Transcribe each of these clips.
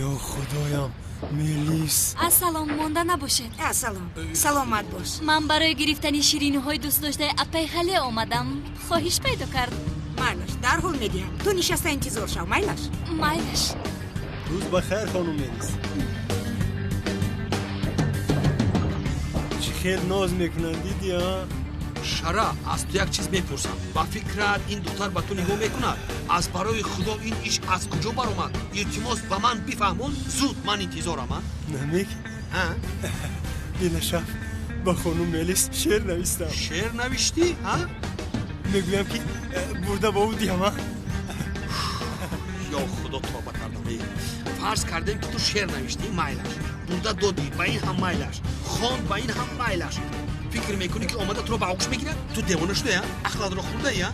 یا خدایم میلیس. السلام مانده نباشید. سلام سلامت باش. من برای گرفتن شیرینی های دوست داشته اپی خاله آمدم. خواهش پیدا کرد. مایلش در حال میدیم. تو نشسته انتظار شو مایلش. مایلش. روز بخیر خانم میلیس. چی خیلی ناز میکنن دیدی ها؟ شرا از تو یک چیز میپرسم. با فکرت این دختر با تو نگاه میکند. از برای خدا این ایش از کجا برآمد؟ التماس به من بفهمون. زود من انتظارم. نمیک؟ ها؟ این شب با خانم میلیس شعر نویستم. شعر نوشتی؟ ها؟ میگویم که برده با او دیم ها؟ یا خدا توبه کردم. فرض کردیم که تو شعر نوشتی مایلش. برده دادی به این هم مایلش. خواند به این هم مایلش. فکر میکنی که آمده تو رو به آغوش میگیره؟ تو دیوانه شده یا؟ اخلاق رو خورده یا؟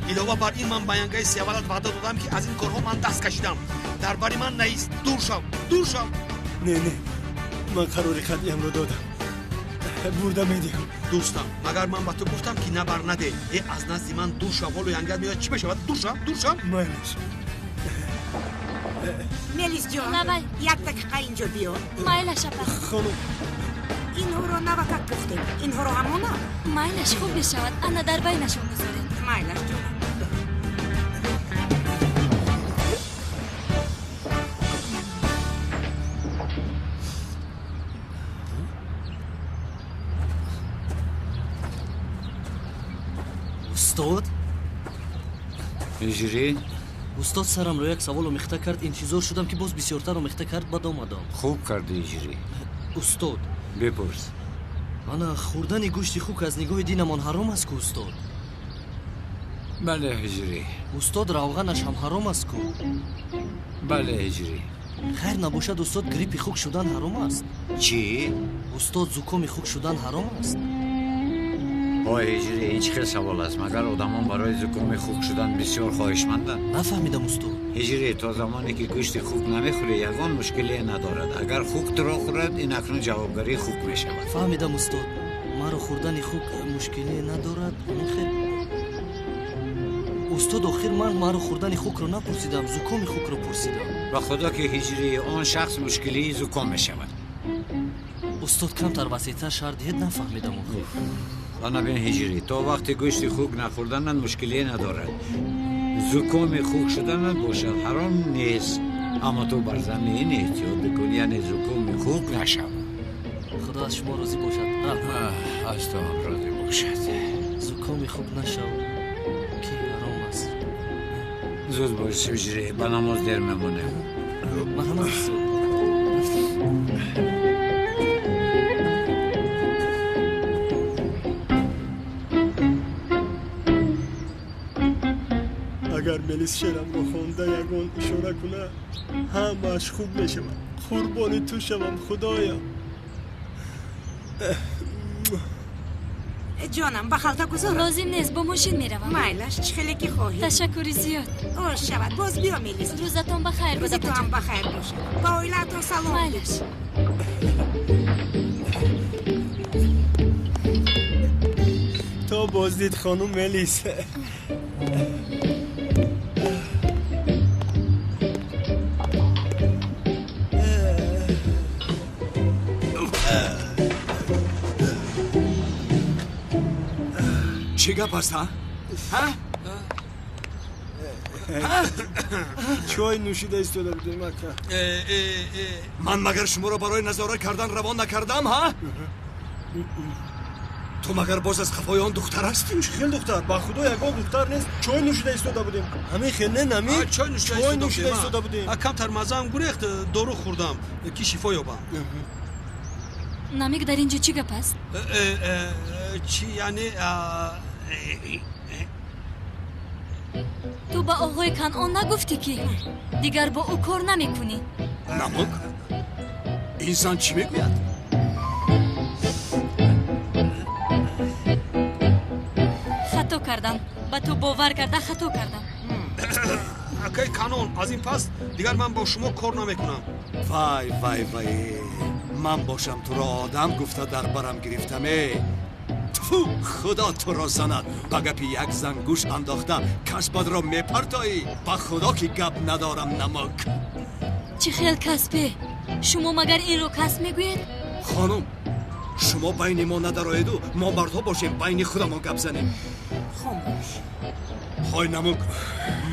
علاوه بر این من بیانگای سیاولت وعده دادم که از این کارها من دست کشیدم. درباره من نیست. دور شو. دور شو. نه من قرار قدیم رو دادم. برده میدیم. دوستم مگر من با تو گفتم که نبر نده. از نزد من دور شو. ولو ینگر میاد چی بشه؟ دور شو. دور شو. مایلش. میلیس جان نبای. یک دقیقه اینجا بیا. مایلش اپا. خانم اینها رو نوکت پختیم. اینها رو همونه. مایلش خوب بشود. انا در بینشون بذارید. مایلش جان استاد؟ هجری؟ استاد سرم رو یک سوال مخته کرد. انتظار شدم که باز بسیارتر رو مخته کرد بعد آمدم. خوب کردی هجری. استاد بپرس. انا خوردن گوشت خوک از نگاه دینمان حرام است که استاد؟ بله هجری. استاد روغنش هم حرام است که؟ بله هجری. خیر نباشد استاد گریپ خوک شدن حرام است؟ چی؟ استاد زکام خوک شدن حرام است؟ آی هجری این چه خیلی سوال است. مگر آدمان برای زکام خوک شدن بسیار خواهشمندند؟ نفهمیدم استاد. هجری تا زمانی که گوشت خوک نمیخوری یگان مشکلی ندارد. اگر خوک تو را خورد این اکنون جوابگری خوک میشود. فهمیدم استاد. مرا خوردن خوک مشکلی ندارد. خیر استاد آخر من مرا خوردن خوک رو نپرسیدم. زکام خوک رو پرسیدم. و خدا که هجری آن شخص مشکلی زکام میشود. استاد کمتر وسیع‌تر شرح دهید. نفهمیدم آخر. آنا بین هجری تا وقتی گوشت خوک نخوردن مشکلی ندارد. زکام خوک شدن باشد حرام نیست. اما تو بر زمین احتیاط بکن یعنی زکام خوک نشود. خدا از شما راضی باشد. از تو هم راضی باشد. زکام خوک نشو که حرام است. زود باش هجری به نماز دیر میمونه. مرحمت استاد. اگر میلیس شعرم رو خونده یگان اشاره کنه همش خوب میشود. قربان تو شوم خدایا. جانم به خالتا گذارم. لازم نیست با ماشین میروم. مایلش چه خیلی که خواهی. تشکری زیاد. شود باز بیا میلیس. روزتون بخیر روزی بود تو هم اپا. بخیر باشه. با اویلتون سلام. مایلش. تا بازدید خانم میلیس. چی گپ است ها؟ چای نوشیده ایستاده بودیم اکا. من مگر شما را برای نظاره کردن روان نکردم ها؟ تو مگر باز از خفای آن دختر هستی؟ خیلی دختر با خدا یگان دختر نیست. چای نوشیده ایستاده بودیم. همین خیلی نه نمی. چای نوشیده ایستاده بودیم. کمتر مزه هم گریخت دارو خوردم که شفا یابم. نمیک در اینجا چی گپ است؟ چی یعنی تو با آقای کنعان نگفتی که دیگر با او کار نمیکنی؟ نمک؟ این زن چی میگوید؟ خطا کردم. با تو باور کرده خطا کردم. اکای کنون از این پس دیگر من با شما کار نمیکنم. وای وای وای من باشم تو را آدم گفته در برم گرفتم. تو خدا تو را زند. با گپ یک زن گوش انداخته کسبت را میپرتایی. با خدا که گپ ندارم نمک. چی خیل کسبه شما مگر این رو کس میگوید؟ خانم شما بین ما ندارید و ما مردها باشیم بین خودمان گپ زنیم. خاموش. های نمک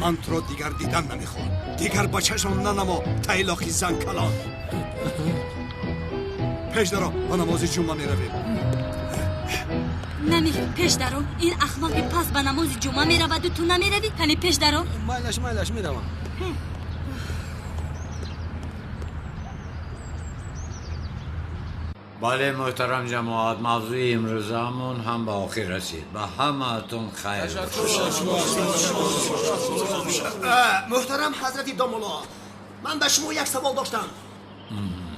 من تو را دیگر دیدن نمیخوام. دیگر بچه‌شان ننما تیلاخی زن کلان. پیش درا با نماز جمعه میرویم. نمی پیش درو این اخلاقی پس به نماز جمعه میرود و تو نمیروی کنی پیش درو مایلش میروم. بله محترم جماعت موضوع امروزمون هم به آخر رسید و همه‌تون خیر. محترم حضرت دامولا من به شما یک سوال داشتم.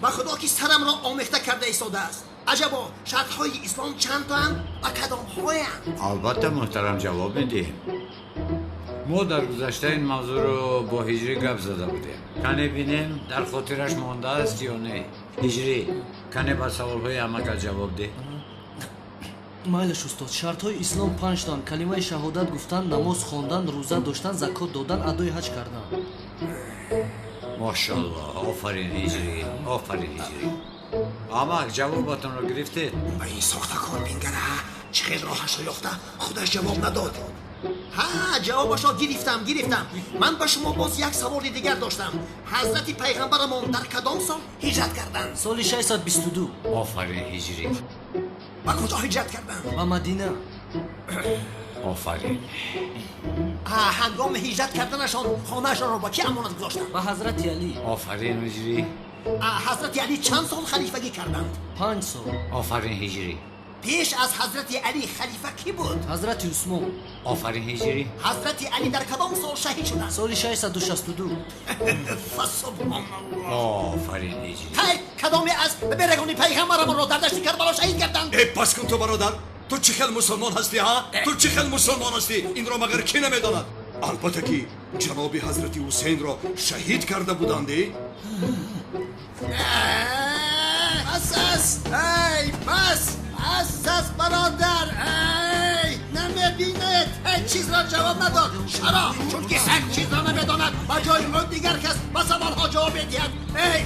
با خدا که سرم را آمیخته کرده ایستاده است عجبا شرطهای اسلام چند تا هم و کدام هایم؟ البته محترم جواب میدیم. ما در گذشته این موضوع رو با هجری گپ زده بودیم. کنه بینیم در خاطرش مانده است یا نه. هجری کنه با سوالهای همه جواب ده. مایلش استاد شرطهای اسلام 5 تان کلمه شهادت گفتن نماز خواندن روزه داشتن زکات دادن ادای حج کردن. ماشاءالله آفرین هجری آفرین هجری. اما جوابتون رو گرفتید؟ با این ساختکار بینگره چقدر راهش رو یافته خودش جواب نداد. ها جوابش را گرفتم. من به شما باز یک سوال دیگر داشتم. حضرت پیغمبرمون در کدام سال هجرت کردند؟ سال 622 آفرین هجری. و کجا هجرت کردند؟ و مدینه. آفرین. هنگام هجرت کردنشان خانهشان را با کی امانت گذاشتند؟ و حضرت علی. آفرین هجری. حضرت علی چند سال خلیفگی کردند؟ 5 سال. آفرین هجری. پیش از حضرت علی خلیفه کی بود؟ حضرت عثمان. آفرین هجری. حضرت علی در کدام سال شهید شدند؟ سال 662 فسبحان الله. آفرین هجری. هی کدامی از برگانی پیغمبرمون را در دشت کربلا شهید کردند؟ ای پس کن تو برادر تو چه خیلی مسلمان هستی ها؟ تو چه خیلی مسلمان هستی؟ این را مگر کی نمیداند؟ البته که جناب حضرت حسین را شهید کرده بودندی؟ بس برادر نمیبیند هیچ چیز را جواب نداد. چرا؟ چون که هیچ چیز را نمیداند و جای خود دیگر کس به سوالها جواب میدهد.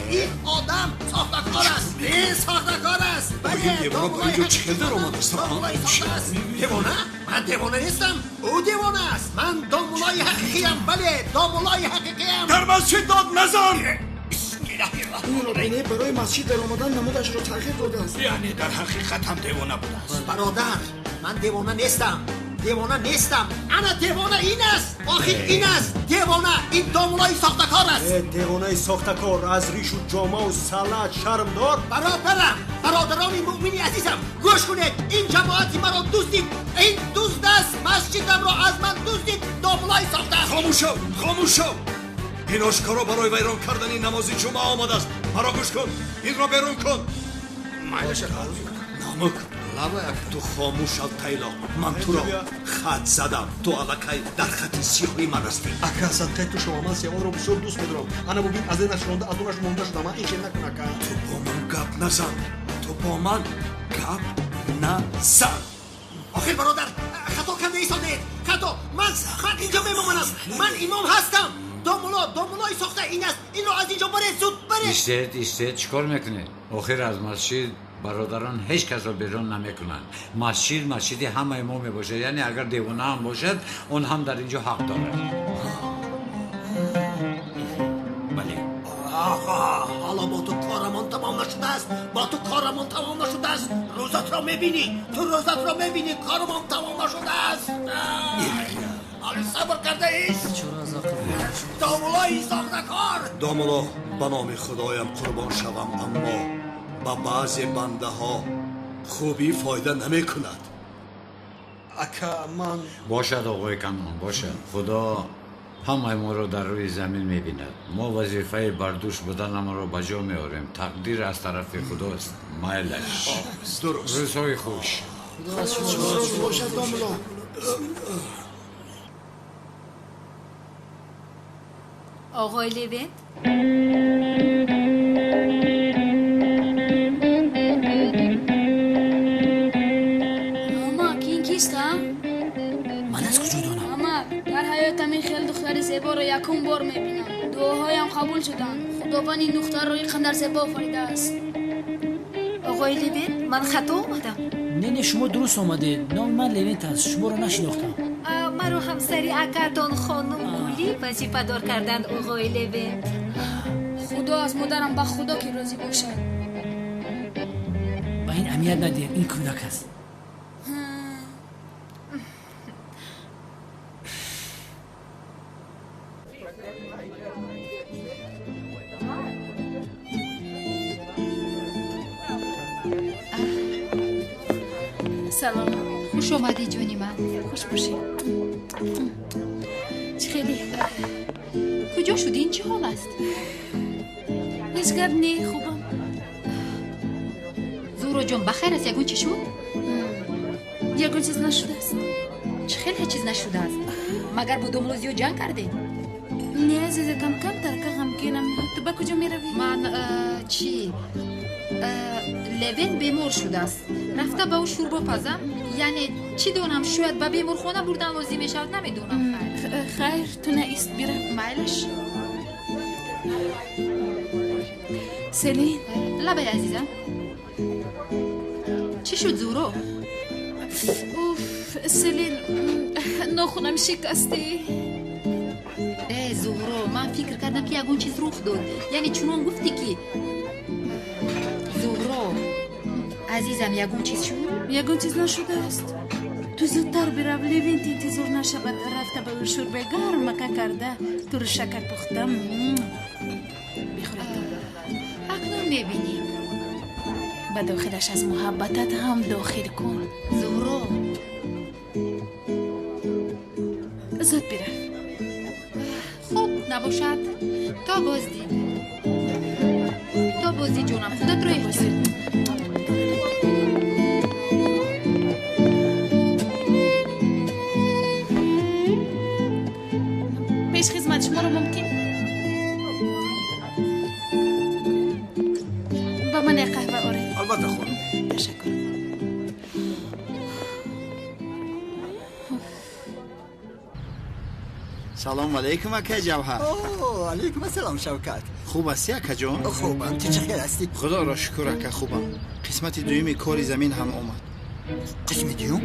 این آدم ساختکار است. این ساختکار است. این دیوانه با اینجا چه در آمده است؟ دیوانه؟ من دیوانه نیستم. او دیوانه است. من دامولای حقیقیم. بله دامولای حقیقیم. در مسجد داد نزن. این رابینه برای مسجد در آمدن نمودش را تغییر داده است. یعنی در حقیقت هم دیوانه بوده است. برادر من دیوانه نیستم. انا دیوانه این است. آخر این است دیوانه. این دامولای ساختکار است. دیوانه ساختکار از ریش و جامه و سلط شرم دار. برادران مؤمنی عزیزم گوش کنید. این جماعتی مرا دزدید. این دزد است. مسجدم را از من دزدید. دامولای ساخته. خاموش شو. این آشکارا برای ویران کردن این نماز جمعه آمده است. مرا گوش کن. این را بیرون کن. مایلش نمک تو خاموش شد تیلا. من تو را خط زدم. تو علکی در خط سیاهی من هستی. اکا صدقه تو شما من سیاه را بسیار دوست می‌دارم. انا ببین از این نشونده از اونش مونده شدم. این چه نکنه اکا. تو با من گپ نزن. آخر برادر خطا کنده ایستادید. من اینجا میمانم. من امام هستم. دامولای ساخته این است. این رو از اینجا برید زود برید. ایستید چیکار میکنید؟ آخر از مسجد برادران هیچ کس را بیرون نمیکنند. مسجد همه امام باشه. یعنی اگر دیوانه هم باشد اون هم در اینجا حق دارد. بله. آقا حالا با تو کارمان تمام نشده است. روزت را میبینی. کارمان تمام نشده است. حالا صبر کرده ایست. چرا از عقل دامولای ساختکار. دامولا به نام خدایم قربان شوم اما با بعض بنده ها خوبی فایده نمی کند. اکا من باشد آقای کمان باشد. خدا همه ما رو در روی زمین میبیند. ما وظیفه بردوش بودن ما رو بجا میاریم. تقدیر از طرف خداست. مایلش درست. روزهای خوش. باشد دامولا. آقای لوین ماما این کیستم؟ من از کجا دانم؟ ماما در حیاتم این خیلی دختر زیبا رو یکم بار میبینم. دعاهایم قبول شدند. خداوند این دختر را یک خندر زیبا آفریده است. آقای لوین من خطا اومدم. نه شما درست آمدید. نام من لوینت است. شما را نشناختم. مرا همسری اکرتان خانم گولی وظیفه دار کردند آقای لوین. خدا از مادرم به خدا که راضی باشد. با این اهمیت ندید. این کودک است. سلام. خوش آمدی جونی من. خوش باشی. چه خیلی؟ کجا شدی؟ این چه حال است؟ هیچ گپ نی خوبم. زورو جون بخیر است؟ یگون چی شد؟ یگون چیز نشده است. چه خیلی چیز نشده است؟ مگر با دوملوزیو جنگ کردی؟ نه عزیز کم ترکه غمگینم. تو با کجا می روی؟ من چی؟ لوین بیمار شده است. رفته به او شوربا پزم. یعنی چی دونم شاید به بیمار خونه بردن لازم می شود نمیدونم. خیر تو نیست بیرم. میلش سلین لبه عزیزم چی شد زورو؟ اوف سلین ناخونم شکسته. زورو من فکر کردم که یگون چیز رخ داد. یعنی چونان گفتی که زورو عزیزم یگون چیز شد؟ یگون چیز نشده است. تو زودتر برو لوین انتظار نشود. رفته به شوربه گرم مکه کرده. تو رو شکر پختم. بخورد اکنون میبینیم. به داخلش از محبتت هم داخل کن زورو. زود برو. خوب نباشد تا بازدید. تا بازدید جونم. خودت رو احتیاط. پیش خدمت شما رو ممکن با من یک قهوه آره؟ البته خانم. تشکر. سلام علیکم اکا جوهر. اوه علیکم السلام شوکت. خوب هستی اکا جان؟ خوبم. تو چه خیر هستی؟ خدا را شکر اکا خوبم. قسمت دویمی کاری زمین هم آمد. قسمت دوم؟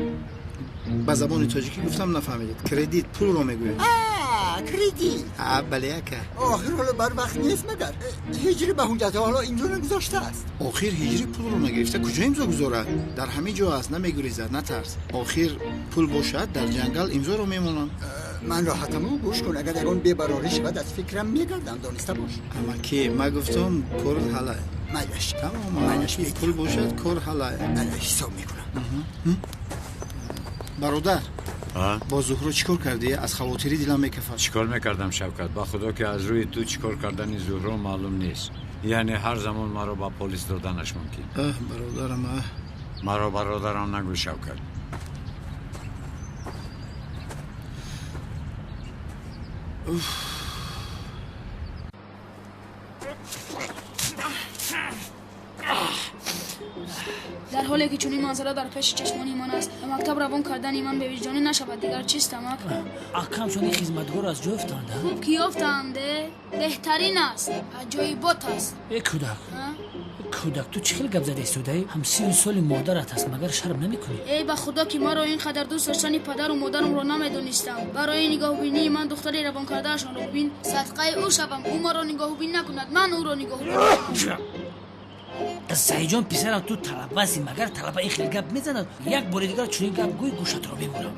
با زبان تاجیکی گفتم نفهمیدید. کردیت پول رو میگوید. کردیت. بله اکا. آخر حالا بر وقت نیست مگر هجری به حجت حالا اینجا نگذاشته است. آخر هجری پول رو نگرفته کجا امضا گذارد؟ در همه جا است نمیگریزد نترس. آخر پول باشد در جنگل امضا رو میمونم. من راحتم رو گوش کن. اگر یکان بیبراری شود از فکرم میگردم دانسته باش. اما که ما گفتم کار حلای. میلش تمام میلش پول باشد کار حلای. من حساب میکنم. برادر با زهرا چیکار کردی؟ از خواطری دلم میکفد. چیکار میکردم شوکت؟ با خدا که از روی تو چیکار کردن زهرا معلوم نیست. یعنی هر زمان ما رو با پلیس دادنش ممکن. برادرم ما رو برادرم نگو شوکت. در حالی که چونین منظره در پیش چشمان ایمان است و مکتب روان کردن ایمان به وجدانی نشود دیگر چیست امک؟ اکم چون این خدمتگار از جا افتانده. خوب کی افتانده؟ بهترین است. عجایبات است. ای کودک تو چه خیلی گپ زده ایستاده؟ هم 30 سال مادرت است مگر شرم نمیکنی؟ ای به خدا که ما را اینقدر دوست داشتن پدر و مادرم را نمیدونستم. برای نگاه بینی من دختری روان کردهشان را ببین صدقه او شوم. او ما را نگاه بین نکند من او را نگاه بین. سعی جان پسرم تو طلب بسی مگر طلب این خیلی گپ میزند. یک بار دیگر چون این گپ گوی گوشت را میبرم.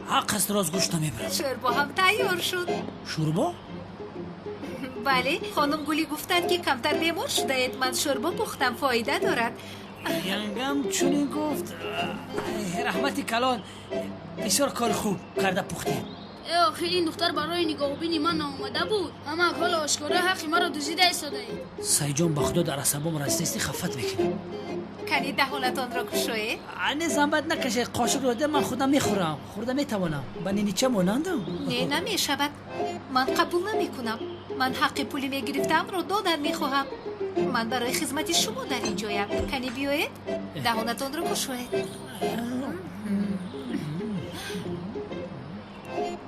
حق است راز گوشت نمیبرم. شوربا هم تیار شد. شوربا؟ بله خانم گولی گفتند که کمتر بیمار شده اید. من شوربا پختم فایده دارد. ینگم چونین گفت. رحمتی کلان بسیار کار خوب کرده پختی. آخه این دختر برای نگاه بینی من آمده بود. اما حال آشکاره حقی مرا دزدیده ایستاده اید. سعی جان با خدا در عصبم رسیستی خفت میکنی. کنی دهانتان را کشوه؟ نه زحمت نکشه. قاشق رو ده من خودم میخورم. خورده میتوانم. با نیچه مانندم. نه نمیشود. من قبول نمیکنم. من حق پولی میگرفتم رو دادن میخواهم. من برای خدمت شما در اینجایم. کنی بیاید دهانتان را کشوه.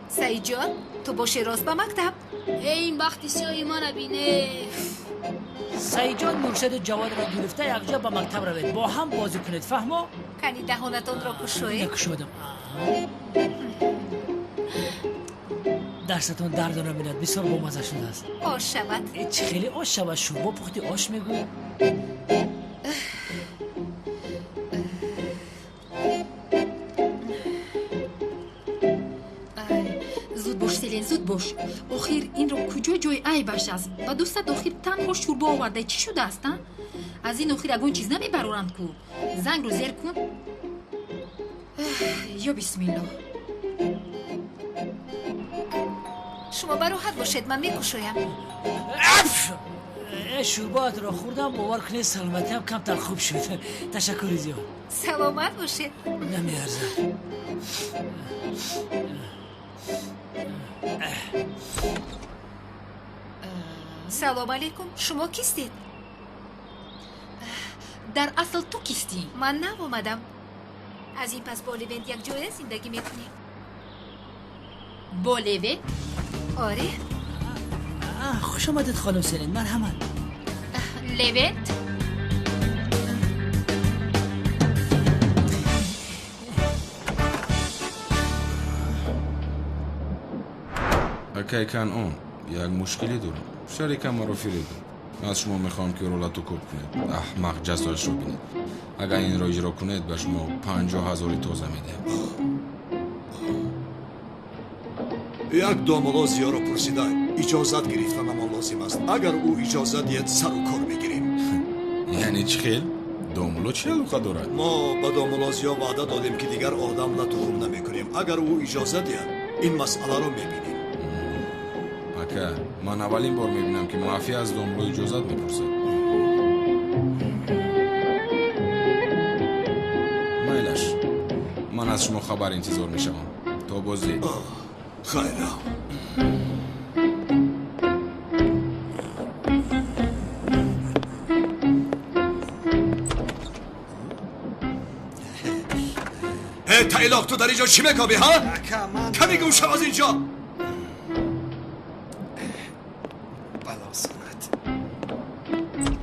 سعید جان تو باشی راست به مکتب. این بخت سیاهی من بینه. سعید مرشد جواد را گرفته یک جا به مکتب روید با هم بازی کنید فهمو؟ کنی دهانتون را کشوی؟ کشودم. درستون درد نمیاد بسیار بامزه شده است. آش شود. چه خیلی آش شود شوربا پختی آش میگوی؟ زود باش سلین زود باش. آخر این رو کجا جای عیبش است؟ و دوستت آخر تنها شوربا آورده چی شده است؟ از این آخر اگون چیز نمیبرورند کو. زنگ رو زیر کن. یا بسم الله. شما براحت باشید من میکشویم. شوربات را خوردم باور کنید سلامتی هم کمتر خوب شد. تشکر زیاد. سلامت باشید. نمیارزه. سلام علیکم. شما کیستید؟ در اصل تو کیستی؟ من نوامدم. از این پس با لیوند یک جای زندگی میکنیم. با لیوند؟ آره. خوش آمدید خانم سلین. مرحمت. لیوند؟ اکای کنعان یک مشکلی دارم. شریکم ما رو فریدم. از شما میخوام که رولتو کوب کنید. احمق جزایش رو بینید. اگر این را اجرا کنید به شما 50,000 تازه میدم. یک داملا زیا رو پرسیده اجازت گرفتن اما لازم است. اگر او اجازت دید سر و کار میگیریم. یعنی چی خیل؟ داملا چه علاقه دارد؟ ما به داملا زیا وعده دادیم که دیگر آدم را تخم نمیکنیم. اگر او اجازت دید این مسئله رو میبینیم. اکا من اولین بار میبینم که مافیا از داملا اجازت میپرسد. میلش من از شما خبر انتظار میشم. تا بازی. خیره. تایلاق تو در اینجا چی میکابی ها؟ کمی گوشه از اینجا.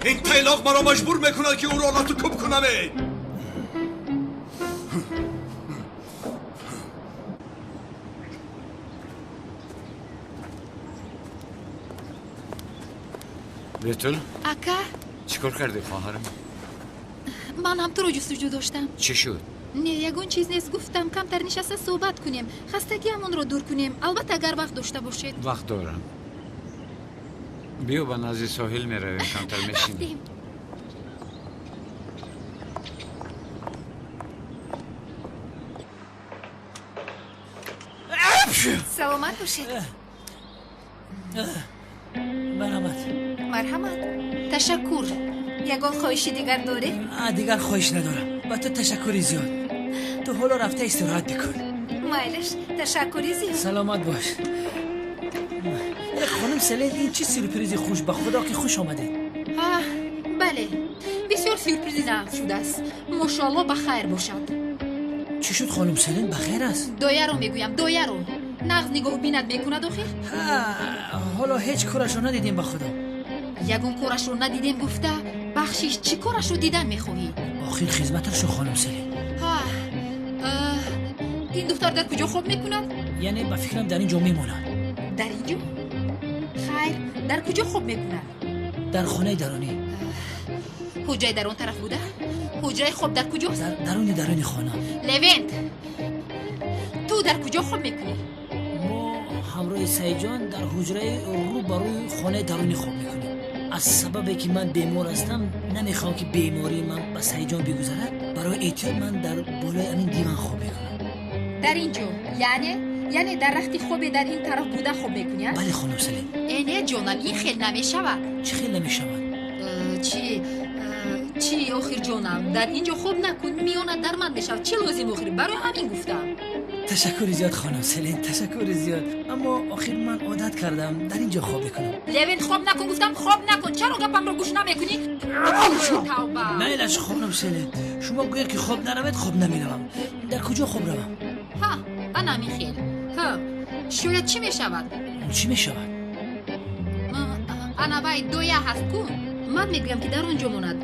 این تایلاق مرا مجبور میکنه که او را تو کب کنم. بتول؟ اکا چیکار کردی خواهرم؟ من هم تو رو جستجو داشتم. چی شد؟ نه یگون چیز نیست. گفتم کمتر نشسته صحبت کنیم. خستگی همون رو دور کنیم. البته اگر وقت داشته باشید. وقت دارم. بیا با نزد ساحل میرویم کمتر میشینیم. سلامت باشید. مرحمت. مرحمت. تشکر. یگان خواهشی دیگر داره؟ دیگر خواهش ندارم. با تو تشکری زیاد. تو حالا رفته استراحت بکن. مایلش تشکری زیاد. سلامت باش. خانم سلین این چی سورپرایزی خوش به خدا که خوش آمده. بله بسیار سورپرایزی نقد شده است. ماشاءالله بخیر باشد. چی شد خانم سلین بخیر است؟ دایه رو میگویم دایه رو. نقد نگاه بیند میکند آخر؟ حالا هیچ کارش رو ندیدیم به خدا. یگون کارش رو ندیدیم گفته بخشیش چی کارش رو دیدن میخواهی؟ آخر خدمتش رو خانم سلین. این دختر در کجا خواب میکند؟ یعنی با فکرم در اینجا میموند. در اینجا؟ خیر در کجا خواب میکند؟ در خانه درونی. حجره در اون طرف بوده؟ حجره خواب در کجاست؟ درونی خانه. لیوند تو در کجا خواب میکنی؟ ما همراه سعید جان در حجره رو بروی خانه درونی خواب میکنیم. از سببی که من بیمار هستم نمیخوام که بیماری من به سعید جان بگذرد. برای احتیاط من در بالای همین دیوان خواب میکنم. در اینجا یعنی در رخت خواب در این طرف بوده خواب میکنی؟ بله خانم سلیم. اینه جانم این خیل نمیشود. چی خیل نمیشود؟ چی آخر جانم در اینجا خواب نکن میاند در من میشود. چی لازم آخر؟ برای همین گفتم. تشکر زیاد خانم سلین تشکر زیاد. اما آخر من عادت کردم در اینجا خواب بکنم. لیوین خواب نکن گفتم خواب نکن. چرا گپم رو گوش نمیکنی؟ نیلش خانم سلین شما گویا که خواب نروید خواب نمیروم. در کجا خواب روم؟ انا میخیل شاید چی میشود؟ چی میشود؟ банавай доя ҳаст ку ман мегӯям ки дар он ҷо монад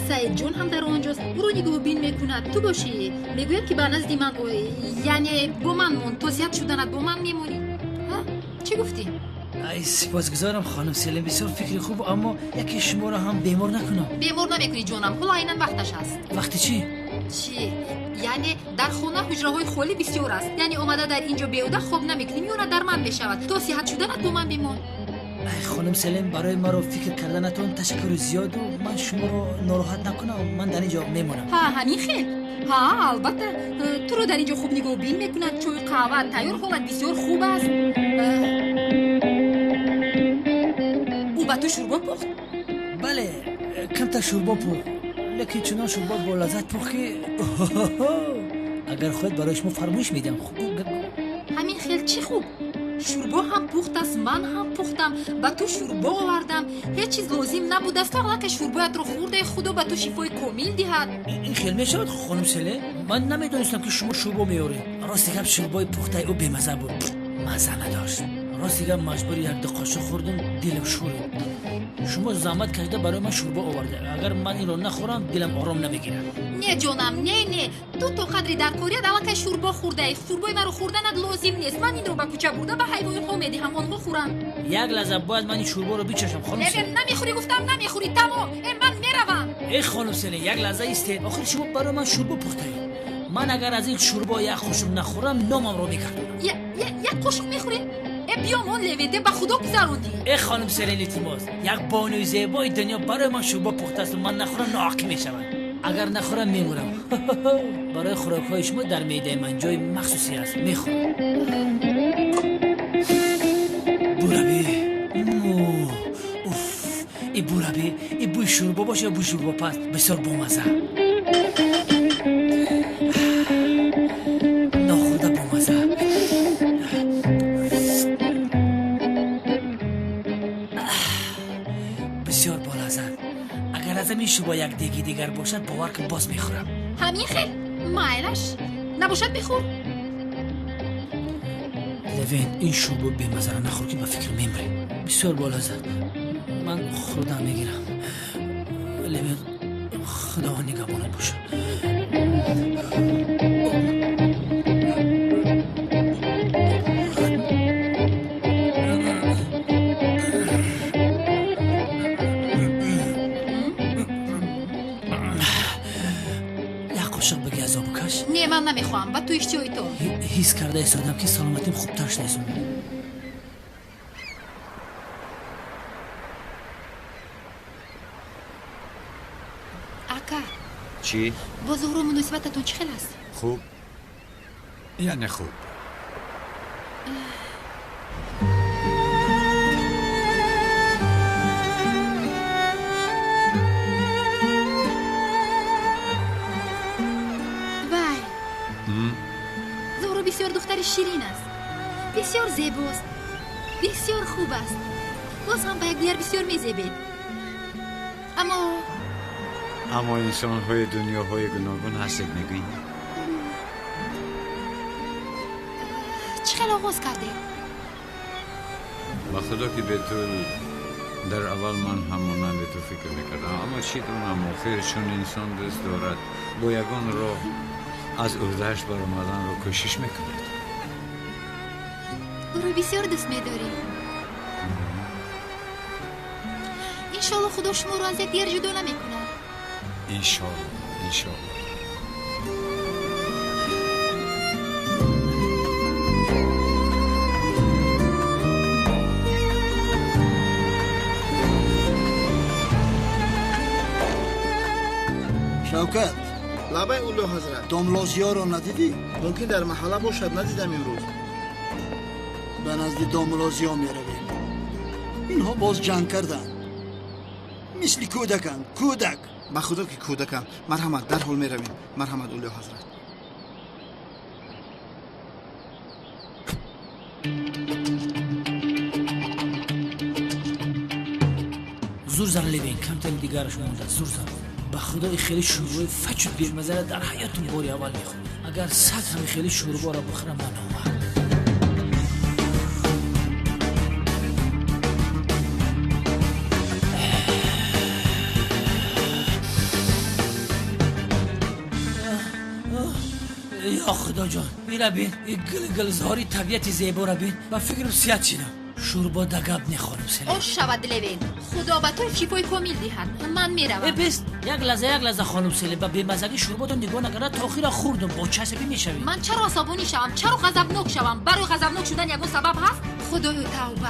саидҷон ҳам дар он ҷост ӯро нигоҳубин мекунад ту бошӣ мегӯям ки ба назди ман яъне бо ман мон то зиёд шуданат бо ман мемонӣ чӣ гуфтӣ ай сипосгузорам хонум селин бисёр фикри хуб аммо яке шуморо ҳам бемор накунам бемор намекунӣ ҷонам ҳоло айнан вақташ аст вақти чӣ яъне дар хона ҳуҷраҳои холӣ бисёр аст яъне омада дар ин ҷо беҳуда хоб намекунӣ меёна дар ман мешавад то сиҳат шуданат бо ман бимон ай хонум селин барои маро фикр карданатон ташаккури зиёду ман шуморо нороҳат накунам ман дар ин ҷо мемонам ҳамин хел албатта туро дар ин ҷо хуб нигоҳубин мекунад чой қаҳва тайёр ҳолат бисёр хуб аст ӯ ба ту шӯрбо пухт бале камтар шӯрбо пухт лекин чунон шӯрбо бо лаззат пухт ки агар хоҳед барои шумо фармоиш медиҳам ҳамин хел чӣ хуб шӯрбо ҳам пухт аст ман ҳам пухтам ба ту шӯрбо овардам ҳеҷ чиз лозим набудааст фақат шӯрбоятро хӯрдаи худо ба ту шифои комил диҳад ин хел мешавад хонум селе ман намедонистам ки шумо шӯрбо меоред рости гап шӯрбои пухтаи ӯ бемаза буд маза надошт рости гап маҷбури як ду қошуқ хӯрдум дилам шӯрид шумо заҳмат кашида барои ман шӯрбо оварда агар ман инро нахӯрам дилам ором намегирад не ҷонам не ту то қадри дар корият аллакай шӯрбо хӯрдаи шӯрбои маро хӯрданат лозим нест ман инро ба кӯча бурда ба ҳайвонотҳо медиҳам онҳо хӯранд як лаҳза бояд ман ин шӯрборо бичашам хонум селин намехӯрӣ гуфтам намехӯрӣ тамом ман меравам хонум селин як лаҳза истед охир шумо барои ман шӯрбо пухтаед ман агар аз ин шӯрбо як қошуқ нахӯрам номамро мегардонам як қошуқ мехӯрӣ биёмон леведе ба худо гузарондӣ хонум селин илтимос як бонуи зебои дунё барои ман шӯрбо пухтасту ман нахӯрам ноақӣ мешавад агар нахӯрам мемурам барои хӯрокҳои шумо дар меъдаи ман ҷои махсусе аст мехӯрам бурабӣ и бурабӣ и бӯи шӯрбо боша ё бӯи шӯрбопаст бисёр бомаза нохӯрда бомаза бисёр болаззат агар аз ин шӯрбо як деги дигар бошад бовар кун боз мехӯрам ҳамин хел майлаш набошад бихӯр левин ин шӯрбо бемазара нахӯр ки ба фикр мемрӣ бисёр болаззат ман хӯрда мегирам левин худованд нигаҳбонат боша не ман намехоҳам ба ту иштиёи то ҳис карда эстодам ки саломатим хубтар шудааст ака чӣ бо зуҳро муносибататон чӣ хел аст хуб яъне хуб бисёр духтари ширин аст бисёр зебост бисёр хуб аст боз ҳам ба якдигар бисёр мезебед аммо инсонҳои дунёҳои гуногун ҳастед мегӯӣ чӣ хел оғоз кардед ба худо ки бетӯл дар аввал ман ҳам монанди ту фикр мекардам аммо чӣ донам охир чун инсон дӯст дорад бо ягон роҳ аз ӯрдааш баромаданро кӯшиш мекунад ӯро бисёр дӯст медорӣ иншоалло худо шуморо аз якдигар ҷудо намекунад иншоалло шавкат лабай улӯ ҳазрат домлозиёро надидӣ мумкин дар маҳалла бошад надидам имрӯз ба назди домлозиё меравем инҳо боз ҷанг карданд мисли кӯдаканд кӯдак ба худо ки кӯдакам марҳамат дарҳол меравем марҳамат улӯ ҳазрат зур зан левин камтар дигараш мондааст зур зан ба худо хеле шӯрбои фачу бемазара дар ҳаётум бори аввал мехӯрам агар сад ҳам хеле шӯрборо бихӯрам ман омад یا خدا جان میره بین این گلزاری طبیعت زیبا را بین و فکرم سیاد شدم شوربا دگب نی خانم سلیم آش شود لوین خدا به تو شفای کامل دهد من میروم بست یک لحظه خانم سلیم با بی‌مزگی شوربا تو نگاه نکرده تاخیر خوردم با چسبی میشوی من چرا عصبانی شوم چرا غضبناک شوم برای غضبناک شدن یگون سبب هست خدایا توبه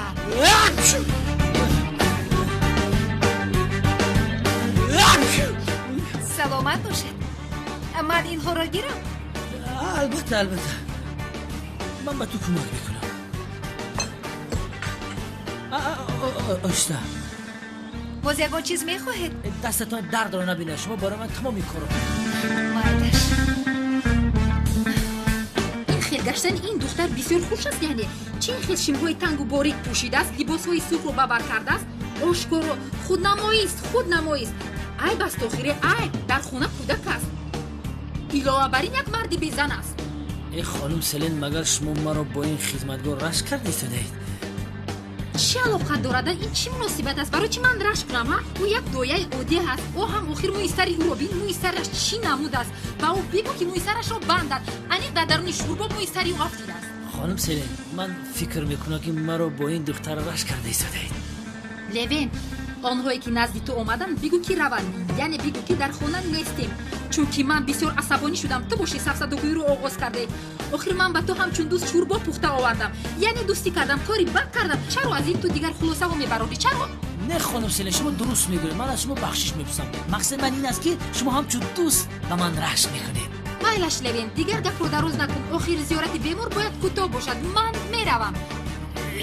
سلامت باشد من اینها را گیرم البته من به تو کمک میکنم اشتا باز یگون چیز میخواهید دستتان درد را نبینه شما برای من تمامی کارو مایدش این خیل گشتن این دختر بسیار خوش است یعنی چه این خیل شمهای تنگ و باریک پوشیده است لباس های سرخ رو ببر کرده است آشکارا خودنمایی است ای بس تاخیره ای در خونه کودک است علاوه بر این یک مردی بیزن است ای خانم سلین مگر شما مرا با این خدمتگار رشک کرده سدید چه علاقه دارد این چی مناسبت است برای چی من رشک کنم ها او یک دویه عادی هست او هم آخر موی سری او را بین موی سرش چی نمود است و او بگو که موی سرش را بندد انیق در درون شوربا موی سری او افتیده است خانم سلین من فکر میکنم که مرا با این دختر رشک کرده سدید لوین آنهایی که نزد تو آمدن بگو که روند یعنی بگو که در خانه نیستیم چون که من بسیار عصبانی شدم تو باشی سفسطه‌گویی رو آغاز کرده آخر من به تو همچون دوست شوربا پخته آوردم یعنی دوستی کردم کاری بد کردم چرا از این تو دیگر خلاصه و میبراری چرا نه خانم سلین شما درست میگویید من از شما بخشش میپرسم مقصد من این است که شما همچون دوست به من رشک میکنید مایلش لوین دیگر گپ رو دراز نکن آخر زیارت بیمار باید کوتاه باشد من میروم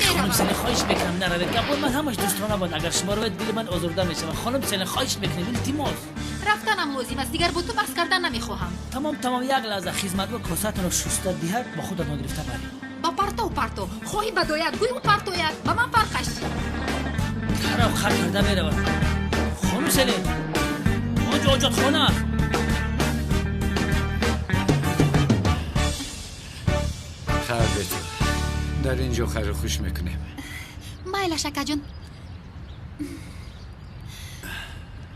خانم سلین خواهش میکنم نروید قبول من همش دوستانه بود اگر شما رو دل من آزرده میشه خانم سلین خواهش میکنم التماس رفتنم لازم است دیگر با تو بس کردن نمیخواهم تمام یک لحظه خدمتگار کاسه‌تون رو شسته دهد با خودتون گرفته برید با پرتو خواهی بداید گوی او پرتوید با من فرقش خراب کرده میرود خانم سلین آنجا آجات خانه خیر بیتو در اینجا خیر خوش میکنیم مایلا شکر جون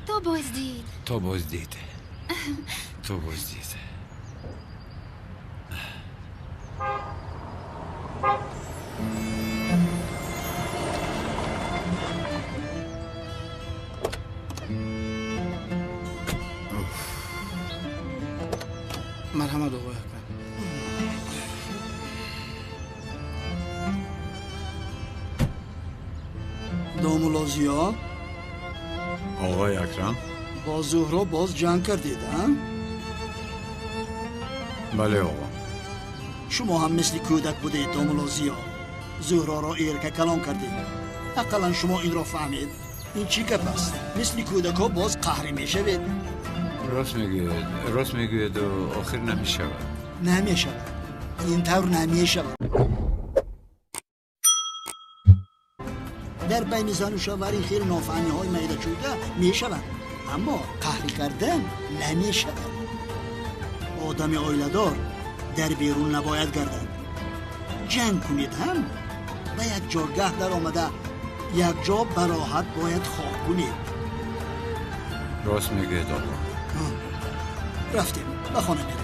تو بازدید مرحمت آقای اکرم دامولازیا آقای اکرم با زهرا باز جنگ کردید ها؟ بله آقا شما هم مثل کودک بودید دامولازیا زهرا را ایرکه کلام کردید اقلا شما این را فهمید این چی گپ است مثل کودک ها باز قهری می شوید راست میگوید و آخر نمی شود این طور نمی شود در بین زن و شوهر خیلی نافهمی های میده شده می شود اما قهری کردن نمی شود آدم آیله‌دار در بیرون نباید گردد جنگ کنید هم و یک جارگه در آمده یک جا براحت باید خواب کنید راست میگوید آقا رفتیم به خانه میریم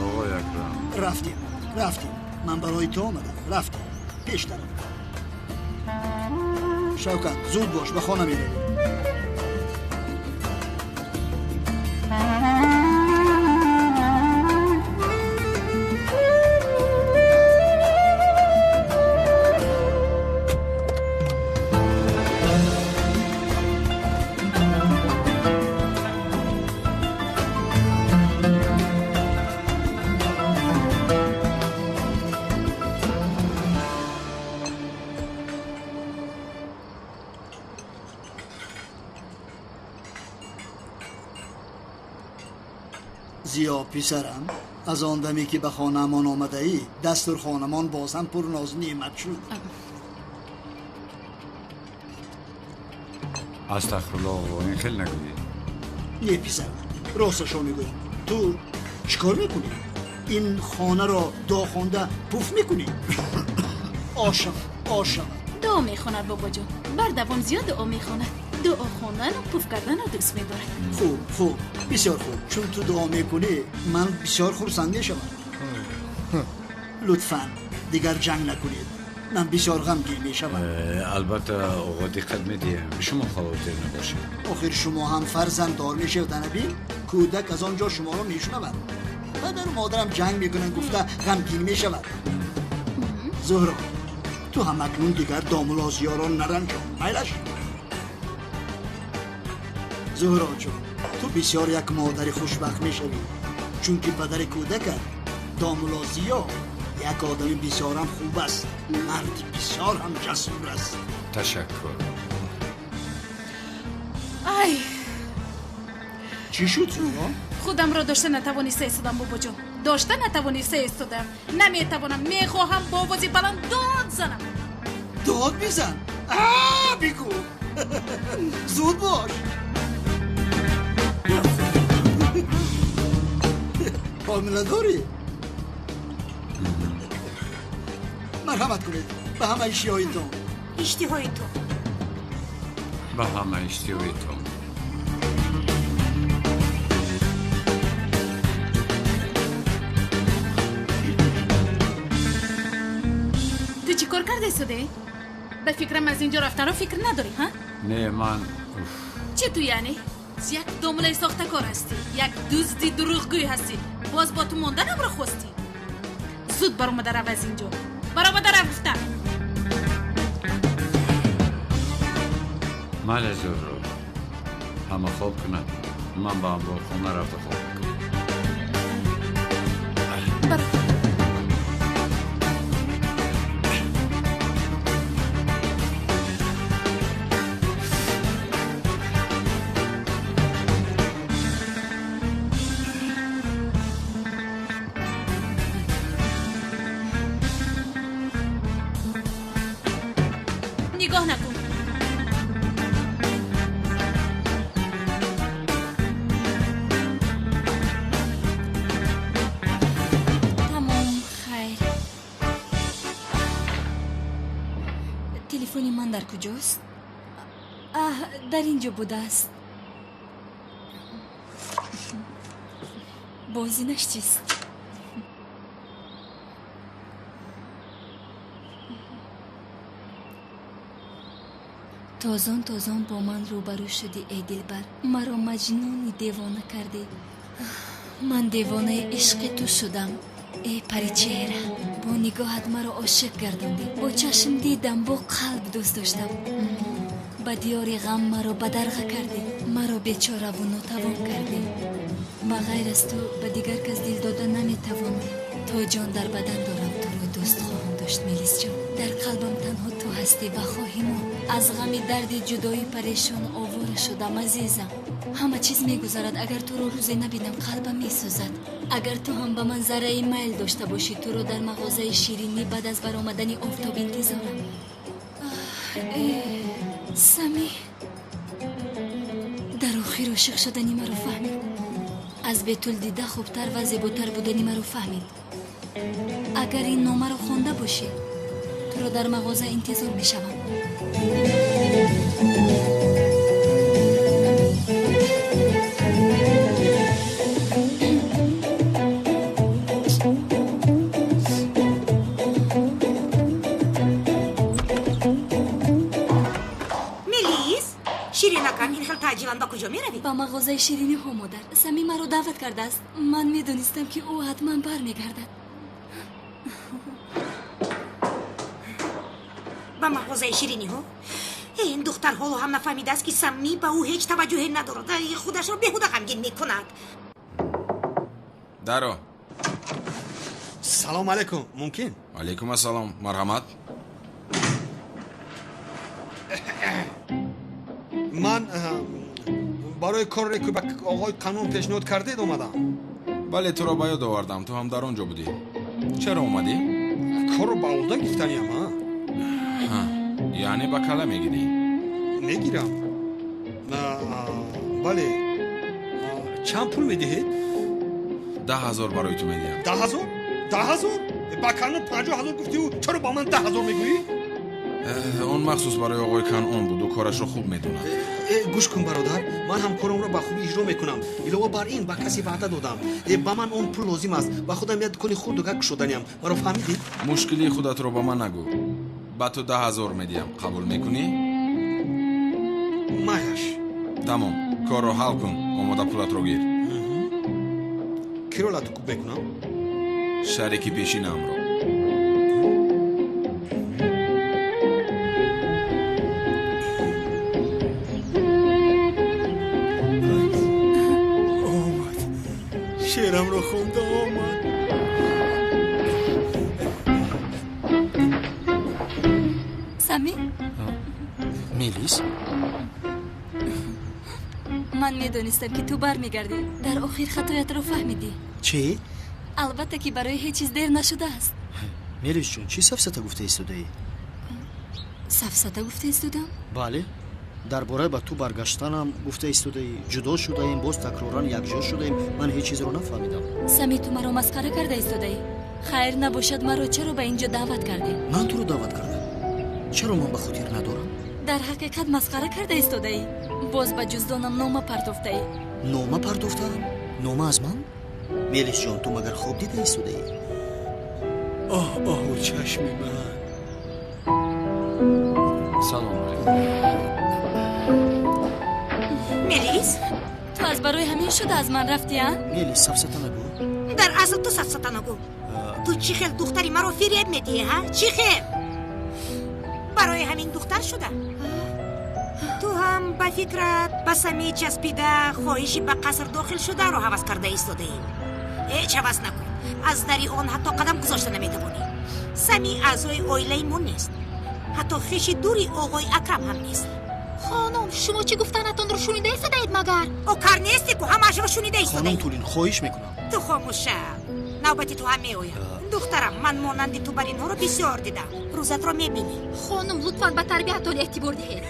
آقای اکرم رفتیم من برای تو آمدم رفتیم پیش دارم شوکت زود باش به خانه میریم زیا پسرم از آن دمی که به خانه‌مان آمده ای دستور خانمان باز هم پر ناز نعمت شد استغفرالله آقا این خیلی نگویی نه پسرم راستشو میگویم تو چیکار میکنی؟ این خانه را داخونده پوف میکنی؟ آشم دعا میخواند بابا جان بر دوام زیاد دعا میخواند دعا خوندن و پف کردن رو دوست می‌داره. خوب بسیار خوب. چون تو دعا میکنی من بسیار خرسند میشم. لطفاً دیگر جنگ نکنید. من بسیار غمگین میشم. البته آقا دقت میدیم شما خاطر نباشه. آخر شما هم فرزند دار میشه تنبیل. کودک از آنجا شما رو میشنود. پدر و مادرم جنگ میکنن گفته غمگین میشود. زهرا تو هم اکنون دیگر دامولازیا رو نرنجان. میلش زهرا جان تو بسیار یک مادر خوشبخت میشوی چون که پدر کودکت دامولازیا یک آدم بسیار هم خوب است. مرد بسیار هم جسور است. تشکر. ای چی شد زهرا؟ خودم را داشته نتوانسته ایستادم بابا جان. داشته نتوانسته ایستادم. نمیتوانم. میخواهم با آوازی بلند داد زنم. داد میزن؟ بگو. زود باش. حامله داری؟ مرحمت کنید به همه اشتیاهیتون. اشتیاهیتون به همه اشتیاهیتون. تو چی کار کرده سده؟ به فکرم از اینجا رفتن رو فکر نداری ها؟ نه من چی تو یعنی؟ یک دامله ساخته کار هستی. یک دزدی دروغگوی هستی. باز با تو موندنم رو خواستی. زود برآمده رو از اینجا. برآمده رفتن. مال زهرا همه خواب کنند. من با هم با خونه رفته خواب کنم. نگاه نکن. تمام خیر. تلفنی من در کجاست؟ در اینجا بوده است. بازینش چیست؟ تازان با من روبرو شدی ای دلبر. مرا مجنون دیوانه کردی. من دیوانه عشق تو شدم ای پری چهره. با نگاهت مرا عاشق گرداندی. با چشم دیدم با قلب دوست داشتم. با دیار غم مرا بدرغه کردی. مرا بیچاره و ناتوان کردی. بغیر از تو به دیگر کس دل دادن نمیتوانم. تا جان در بدن دارم تو رو دوست خواهم داشت میلیس جان. در قلبم تنها تو هستی و خواهیم. از غمی درد جدایی پریشان آواره شدم عزیزم. همه چیز میگذرد. اگر تو رو روزی نبینم قلبم میسوزد. اگر تو هم به من ذره میل داشته باشی تو رو در مغازه شیرینی بعد از برآمدن آفتاب انتظارم. سمی در آخر عاشق شدنی مرا فهمید. از بیتول دیده خوبتر و زیباتر بودنی مرا فهمید. اگر این نامه رو خونده باشی تو رو در مغازه انتظار میشوم. میلیس شیرینکم این خیلی تعجیلا با کجا میروی؟ با مغازه شیرینی ها مادر. سمی مرا دعوت کرده است. من میدونستم که او حتما برمیگردد. با مغازه شیرینی ها؟ این دختر حالو هم نفهمیده است که سمی به او هیچ توجهی ندارد. خودش رو بهوده غمگین میکند. درو. سلام علیکم. ممکن؟ علیکم السلام. مرحمت. من برای کاری که به آقای قانون پیشنهاد کردید اومدم. بله تو رو باید آوردم. تو هم در اونجا بودی. چرا اومدی؟ کار رو با اوضاع گفتنیم ها. یعنی با کلا میگیری؟ میگیرم. بله. چند پول میدهید؟ 10,000 برای تو میدیم. 10,000؟ 10,000؟ با قانون 50,000 گفتی و چرا با من 10,000 میگویی؟ اون مخصوص برای آقای کنعان بود و کارش رو خوب میدونم. گوش کن برادر، من هم کارم رو با خوبی اجرا میکنم. علاوه بر این با کسی وعده دادم با من اون پول لازم است و خودم یاد کنی خود دگک شدنیم. مرا فهمیدی؟ مشکلی خودت رو با من نگو. با تو 10,000 میدیم. قبول میکنی؟ مایش. تمام. کار رو حل کن. آماده پولت رو گیر. کی رو لاتو کوب بکنم؟ شریکی پیشینم رو. شعرم رو خونده آمد. سمی میلیس من میدونستم که تو برمیگردی. در آخر خطایت رو فهمیدی. چی؟ البته که برای هیچ چیز دیر نشده است. میلیس جون چی سفسته گفته ایستاده ای؟ سفسته گفته ایستادم؟ بله درباره با تو برگشتنم گفته ایستاده ای. جدا شده ایم باز تکرارا یکجا شده ایم. من هیچ چیز رو نفهمیدم. سمی تو مرا مسخره کرده ایستاده ای. خیر نباشد مرا چرا به اینجا دعوت کردی؟ من تو رو دعوت کردم. چرا من به خاطر ندارم؟ در حقیقت مسخره کرده ایستاده ای. باز به جزدانم نامه پرداخته ای. نامه پرداختم؟ نامه از من؟ میلیس جان تو مگر خواب دیده ایستاده ای؟ آه چشم من. سلام میلیس تو از برای همین شده از من رفتی ها؟ میلیس سفسته نگو. در اصل تو سفسته نگو. تو چی خیل دختری مرا فریب میدی ها؟ چی خیل؟ برای همین دختر شده. تو هم به فکرت به سمی چسبیده خواهشی به قصر داخل شده رو حوض کرده ایستاده ای. هیچ حوض نکن. از دری آن حتی قدم گذاشته نمیتوانی. سمی اعضای عائله من نیست. حتی خویش دوری آقای اکرم هم نیست. خانم شما چی گفتنتون رو شنیده ایستادید مگر؟ او کار نیستی که همش رو شنیده ایستاده. خانم تولین خواهش میکنم. تو خاموشه. نوبتی تو هم میآید. دخترم من مانندی تو بر اینها رو بسیار دیدم. روزت رو میبینی. خانم لطفاً به تربیتتون اعتبار دهید.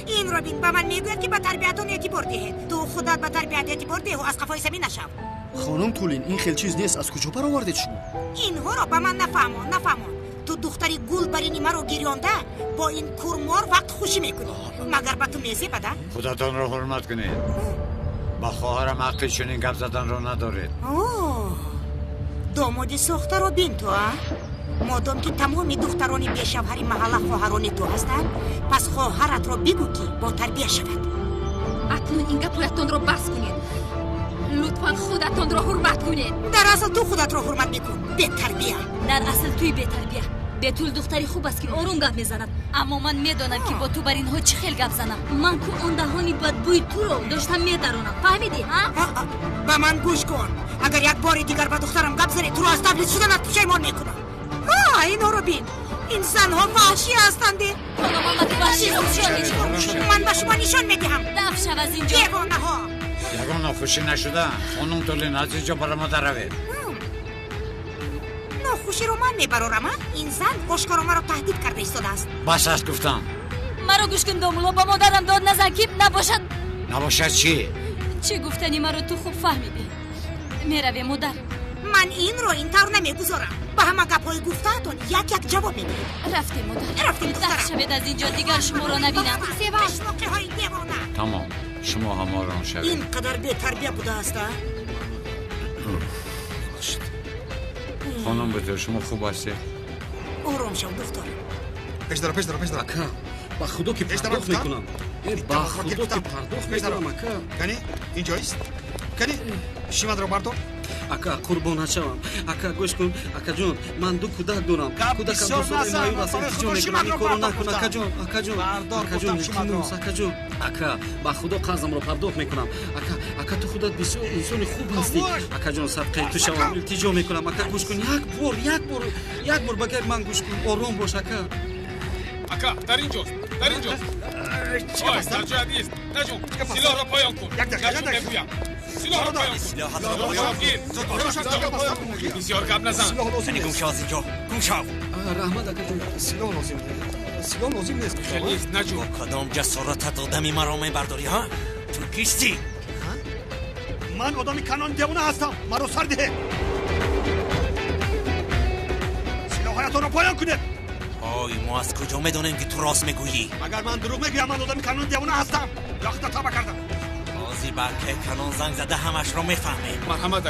این رو بین به من میگوید که به تربیتتون اعتبار دهید. تو خودت به تربیت اعتبار ده و از قفای سمی نشو. خانم تولین این خیلی چیز نیست. از کجا برآوردید شما؟ اینها رو به من نفهمون. تو دختری گل برینی مرا گیرانده با این کورمار وقت خوشی میکنی. مگر به تو میزه بده؟ خودتان رو حرمت کنید. با خواهرم حق چنین گپ زدن رو ندارید. دامادی ساخته رو بین تو ها؟ مادام که تمامی دخترانی بیشوهری محله خواهرانی تو هستند پس خواهرت رو بگو که با تربیه شود. اکنون این گپایتان رو بس کنید. لطفاً خودتان رو حرمت کنید. در اصل تو خودت رو حرمت میکن. بی تربیه. در اصل توی بی تربیه. بتول دختری خوب است که آروم گپ میزند. اما من میدانم که با تو بر اینها چه خیل گپ زنم. من که اون دهانی بدبوی تو رو داشتم میدرونم. فهمیدی ها؟ به من گوش کن. اگر یک بار دیگر با دخترم گپ زنی تو رو از تبلیغ شدنت پشیمان میکنم. اینا رو بین. این زنها وحشی هستند. من به شما نشان میدهم. دفع شو از اینجا. دیوانه ها. یگان خوشی نشده. خانم تولین از اینجا برای ما دروید. خوشی رو من میبرارم. این زن آشکارا مرا تهدید کرده ایستاده است. بس است گفتم. مرا گوش کن دامولا با مادرم داد نزن که نباشد چی؟ چی گفتنی مرا تو خوب فهمیدی. میروی مادر. من این رو این طور نمیگذارم. به همه گپای گفتهتون یک جواب میدید. رفتی مادر. رفتیم دخترم. شوید از اینجا دیگر شما رو نبینم. اشماقی های دیوانه. تمام شما هم آرام شوید. این قدر بی تربیه بوده است. خانم بطور شما خوب هستی؟ آرام شو دختر. پیش دارم اکا با خدا که پرداخت میکنم. با خدا که پرداخت میکنم اکا. کنی اینجاییست؟ کنی شیمت رو بردار. اکا قربان شوم. اکا گوش کن. اکا جون من دو کودک دارم. کودکم دو سال مایور است. التجا میکنم این کارو نکن اکا جون. اکا جون اکا جون. اکا با خدا قرضم رو پرداخت میکنم. اکا تو خودت بسیار انسان خوب هستی. اکا جون صدقه تو شوم. التجا میکنم. اکا گوش کن. یک بار بگیر من گوش کن. آروم باش اکا. اکا در اینجاست. آی در جای نیست. نجون سلاح را پایان کن. نجون بگویم. سلاح را پایان کن. بسیار گپ نزن. یعنی گم شو از اینجا. گم شو. رحمت اکا جون. سلاح لازم نیست. خیلی نجون. کدام جسارتت آدمی مرا میبرداری ها؟ تو کیستی؟ من آدمی کنان دیوانه هستم. مرا سر ده. سلاحایتان را پایان کنید. وای ما از کجا میدونیم که تو راست میگویی؟ اگر من دروغ میگویم من آدم کانون دیوانه هستم یا خودت تابه کردم بازی بلکه کانون زنگ زده همش رو میفهمیم. مرحمت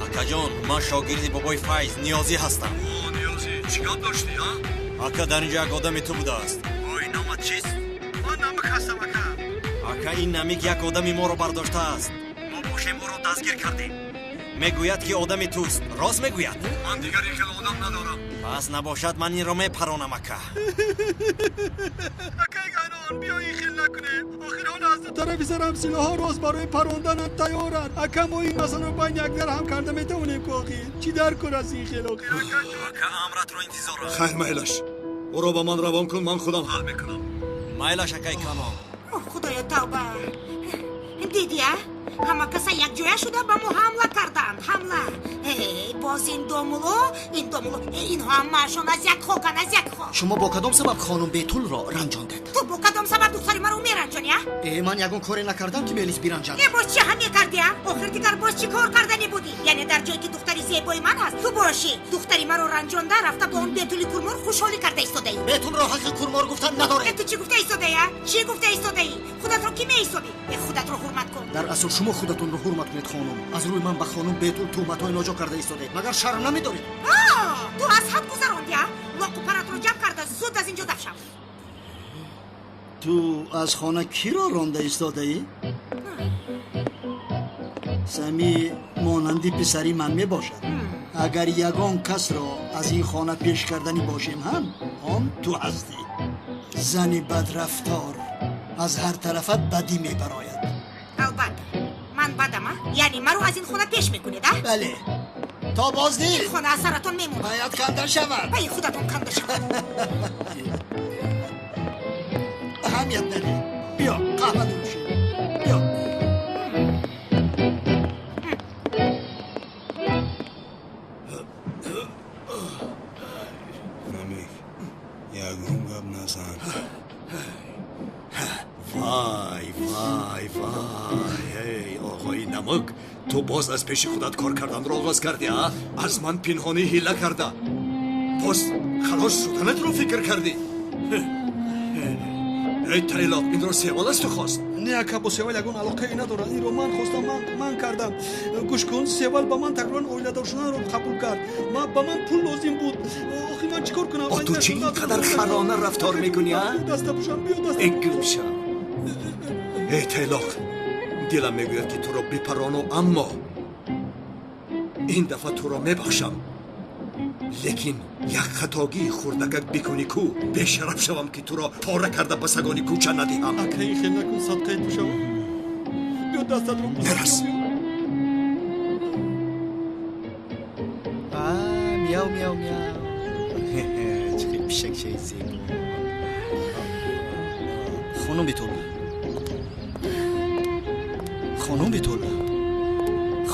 اکا جان من شاگرد بابای فیض نیازی هستم. نیازی چیکار داشتی ها؟ اکا در اینجا یک آدمی تو بوده است. وای نامت چیست؟ من نامک هستم اکا این نمیک یک آدمی ما رو برداشته است. ما باشیم او رو دستگیر کردیم. میگوید که آدمی توست. راست میگوید؟ من دیگر این خیلی آدم ندارم. پس نباشد من این رو میپرانم اکا. اکا بیا این خیل نکنه. آخر حال از دو طرف سرم سلاح راست برای پراندن تیارن. اکا ما این مثلا باید یک در هم کرده میتونیم که آخیر چی در کن از این خیل آخر اکا امرت رو انتظار خیر میلش او رو با من روان کن من خودم حل میکنم. میلش اکای کانون. خدایا توبه دیدی همه کسا یک جویا شده با مو حمله کردند. حمله باز این دومولو اینها همه‌شون از یک خوکن از یک خوک. شما با کدام سبب خانم بیتول را رنجاندید؟ تو با کدام سبب دختری مرا میرنجانی؟ من یگان کاری نکردم که میلیس بیرنجاند. باز چه همی کردی؟ آخر دیگر باز چی کار کردنی بودی؟ یعنی در جایی که دختری زیبای من هست تو باشی دختری مرا رنجانده رفته با اون بیتولی کورمار خوشحالی کرده ایستاده ای. بیتول را حق کورمار گفتن نداره. تو چی گفته ایستاده ای؟ چی گفته ایستاده ای؟ خودت رو کی میایستادی؟ خودت رو حرمت کن. در اصل شما خودتون رو حرمت کنید خانم. از روی من به خانم بیتول تهمت‌های ناجا کرده ایستاده. مگر شرم نمیدارید؟ تو از حد گذراندی لاق و پرت رو جمع کرده زود از اینجا دفشم. تو از خانه کی را رانده ایستاده ای؟ سمی مانندی پسری من می باشد. اگر یگان کس را از این خانه پیش کردنی باشیم هم آن تو هستی. زنی بدرفتار از هر طرفت بدی می براید. البته من بدم یعنی مرو از این خانه پیش میکنید بله تا بازدی این خانه از سرتون میمونه. باید کندن شود. باید خودتون کندن شود. اهمیت نده. بیا قهوه نوشی. بیا نمیک یگون گب نزن. وای ای آقای نمک تو باز از پیش خودت کار کردن رو آغاز کردی ها؟ از من پنهانی حیله کرده باز خلاص شدنت رو فکر کردی. ای تایلاق این رو سیوال است تو خواست؟ نه اکا با سیوال یگان علاقه ای نداره. این رو من خواستم من کردم. گوش کن سیوال با من تقریبا اویلدار شدن رو قبول کرد. با من پول لازم بود. آخی من چیکار کنم؟ تو چه اینقدر خرانه رفتار میکنی ها؟ دست بشم بیا دست اگرمشم. ای تایلاق دلم میگوید که تو را بپرانم اما این دفعه تو را میبخشم لیکن یک خطاگی خوردگک بکنی کو بشرف شوم که تو را پاره کرده به سگانی کوچه ندهم. اکا این خیلی نکن صدقه تو شوم. بیا دستت رو نرس. میاو چه پیشک شایی زیبا.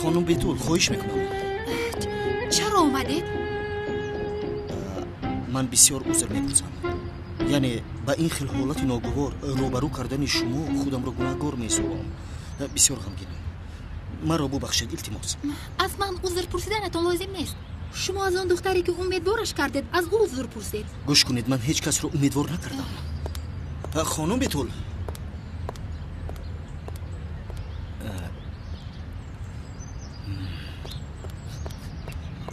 خانم بیتول خواهش میکنم. چرا اومدید؟ من بسیار عذر می‌پرسم. یعنی با این خیل حالت ناگوار روبرو کردن شما خودم را گناهکار می‌سازم. بسیار غمگینم. مرا ببخشید التماس. از من عذر پرسیدنتون لازم نیست. شما از آن دختری که امیدوارش کردید از او عذر پرسید. گوش کنید من هیچ کس رو امیدوار نکردم. خانم بیتول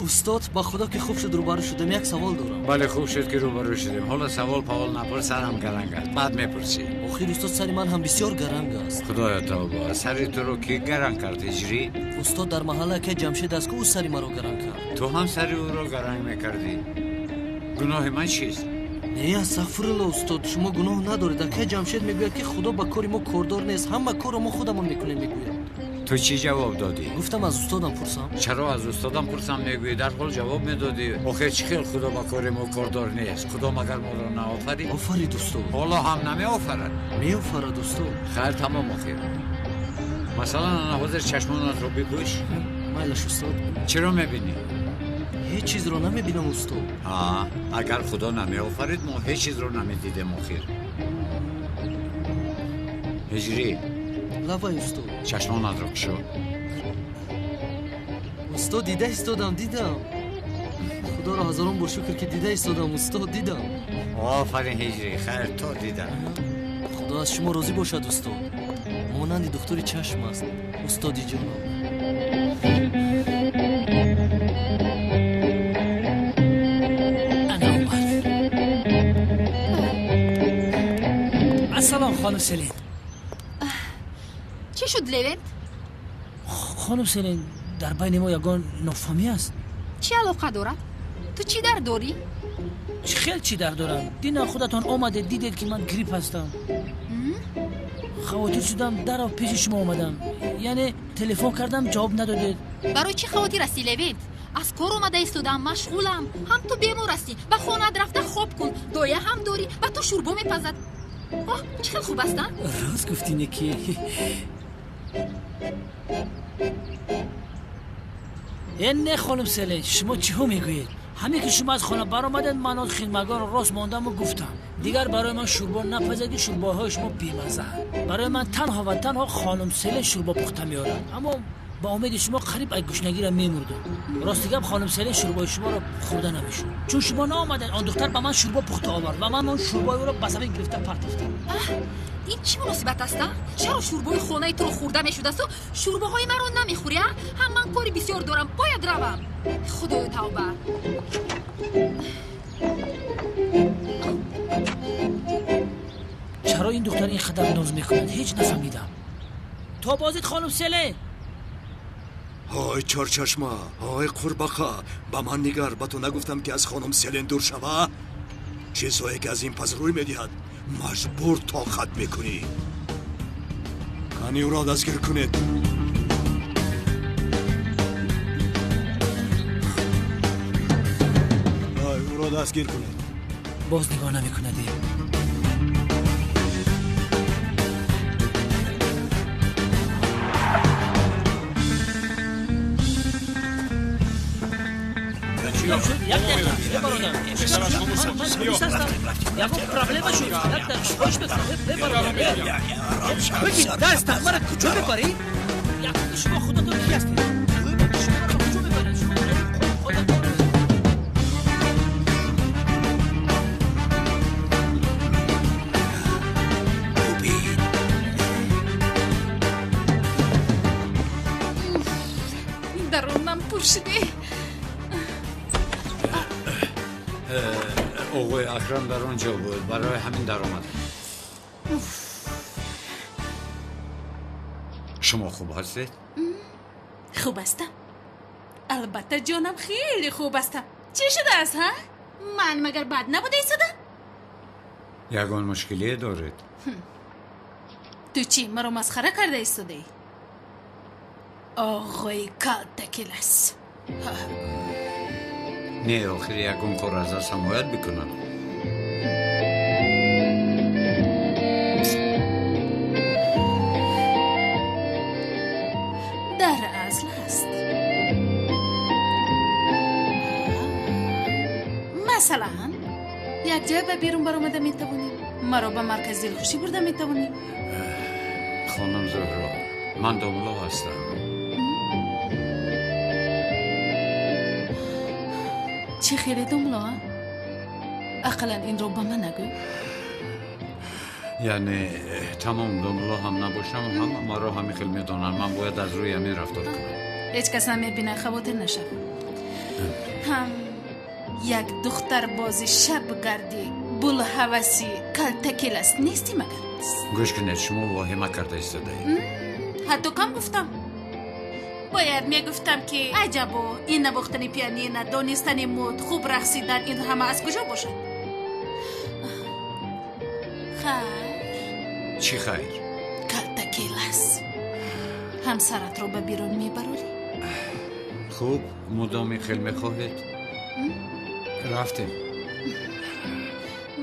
استاد با خدا که خوب شد روبرو شدم. یک سوال دارم. بله خوب شد که روبرو شدیم. حالا سوال پاول نپرس سرم گرنگ است. بعد میپرسی. آخر استاد سر من هم بسیار گرنگ است. خدایا توبه. سر تو رو کی گرنگ کرد هجری؟ استاد در محله که جمشید است که او سر مرا گرنگ کرد. تو هم سر او رو گرنگ میکردی. گناه من چیست؟ نه استغفرالله استاد شما گناه ندارید. که جمشید میگوید که خدا با کار ما کاردار نیست. همه کار ما خودمون میکنیم میگوید. تو چی جواب دادی؟ گفتم از استادم پرسم. چرا از استادم پرسم میگویی؟ در حال جواب میدادی. آخه چی خیل خدا با کار ما کاردار نیست. خدا مگر ما را نآفرید؟ آفرید استاد. حالا هم نمیآفرد. میآفرد استاد. خیر تمام آخر. مثلا انا حاضر چشمانت رو بپوش. میلش استاد. چرا میبینی؟ هیچ چیز رو نمیبینم استاد. اگر خدا نمیآفرید ما هیچ چیز رو نمیدیدیم آخر. هجری لبای استاد چشمانت رو کشو. استاد دیده استادم دیدم. خدا را هزاران بار شکر که دیده استادم استاد دیدم. آفرین هجری خیر تو دیدم. خدا از شما راضی باشد استاد. مانند دکتر چشم است استادی جانم. سلام خانم سلین. چی شد لوینت؟ خانم سلین در بین ما یگان نافهمی است. چی علاقه دارد؟ تو چی در داری؟ خیلی چی در دارم. دینا خودتان آمده دیدید که من گریپ هستم. خواطر شدم در پیش شما آمدم. یعنی تلفن کردم جواب ندادید. برای چی خواطر هستی لوینت؟ از کار اومده ایستادم مشغولم. هم تو بیمار هستی و خانه رفته خواب کن. دایه هم داری و تو شوربا میپزد. چقدر خوب هستن؟ راست گفتینه که نه خانم سلین شما چی هم میگویید؟ همه که شما از خانه برآمدید من از خدمتگار راست ماندم و گفتم دیگر برای من شوربا نپزدی. شورباهای شما بیمزه. برای من تنها و تنها خانم سلین شوربا پخته میارن. اما با امید شما قریب از گوشنگی را میمردم. راستی گپ خانم سلین شوربای شما را خورده نمیشد چون شما نآمدید. آن دختر به من شوربا پخته آورد و من اون شوربای را به زمین گرفته پرتافتم. این چی مناسبت است؟ چرا شوربای خانه تو رو خورده میشد است؟ شورباهای من رو نمیخوری؟ هم من کاری بسیار دارم باید روم. خدای توبه. چرا این دختر اینقدر ناز میکند هیچ نفهمیدم. تو بازید خانم سلین. های چارچشمه های قورباغه به من نگر. به تو نگفتم که از خانم سلین دور شوه؟ چیزهایی که از این پس روی میدهد مجبور طاقت میکنی. کنی او را دستگیر کنید. او را دستگیر کنید. باز نگاه نمیکند. دست مرا کجا ببری؟ شما خودتون کی هستید؟ درونم پر شده. آقای اکرم در آنجا بود برای همین در آمد. شما خوب هستید؟ خوب هستم. البته جانم خیلی خوب هستم. چی شده است ها؟ من مگر بد نبوده ایستادم؟ یگان مشکلی دارید. تو چی مرا مسخره کرده ایستاده ای؟ آقای کالتکیلس. نه آخر یگان کار از دست حمایت بکنم. در اصل هست. مثلا یک جای به بیرون برآمده میتوانیم. مرا به مرکز دلخوشی برده میتوانیم. خانم زهرا من داملا هستم. چی خیلی داملا؟ اقلا این رو به من نگو. یعنی تمام داملا هم نباشم هم ما رو همین خیلی میدانن. من باید از روی همین رفتار کنم. هیچ کس نمیبینه خواطر نشه. هم یک دختر بازی شب گردی بول حوثی کالتکیل است نیستی مگر؟ گوش کنید شما واهمه کرده ایستاده حتی کم گفتم. باید میگفتم که عجبا این نواختن پیانین دانستن مود خوب رقصیدن این همه از کجا باشد؟ خیر. چی خیر؟ کالتکیل است. همسرت رو به بیرون میبروری؟ خوب مدامی خیلی میخواهید؟ رفتیم.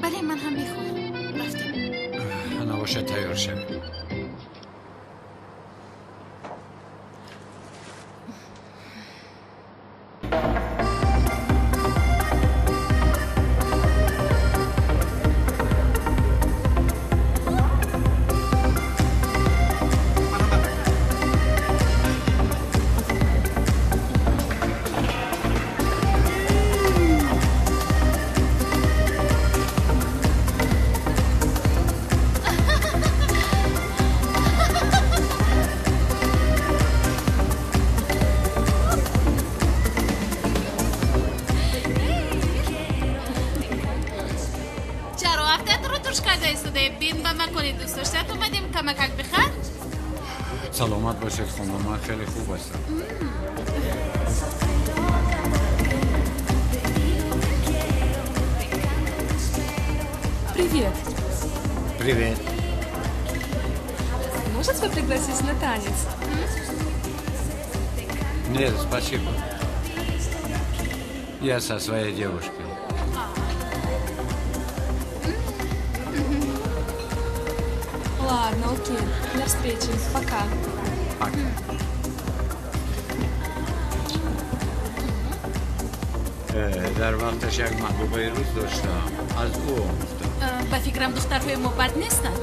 بله من هم میخواهم. رفتیم. نباشه تیار شد. матушка зайсуде бин ба макони дӯст доштат омадем камакак бихар. سلامت باشید خانم من خیلی خوب هستم Привет. Привет. Можно тебя пригласить на танец? Нет, спасибо. Я со своей девушкой. Ладно, окей. До встречи. Пока. Пока. در وقتش یک محبوبه روز داشتم از او آموختم ба фикрам духтарҳои мо бад нестанд.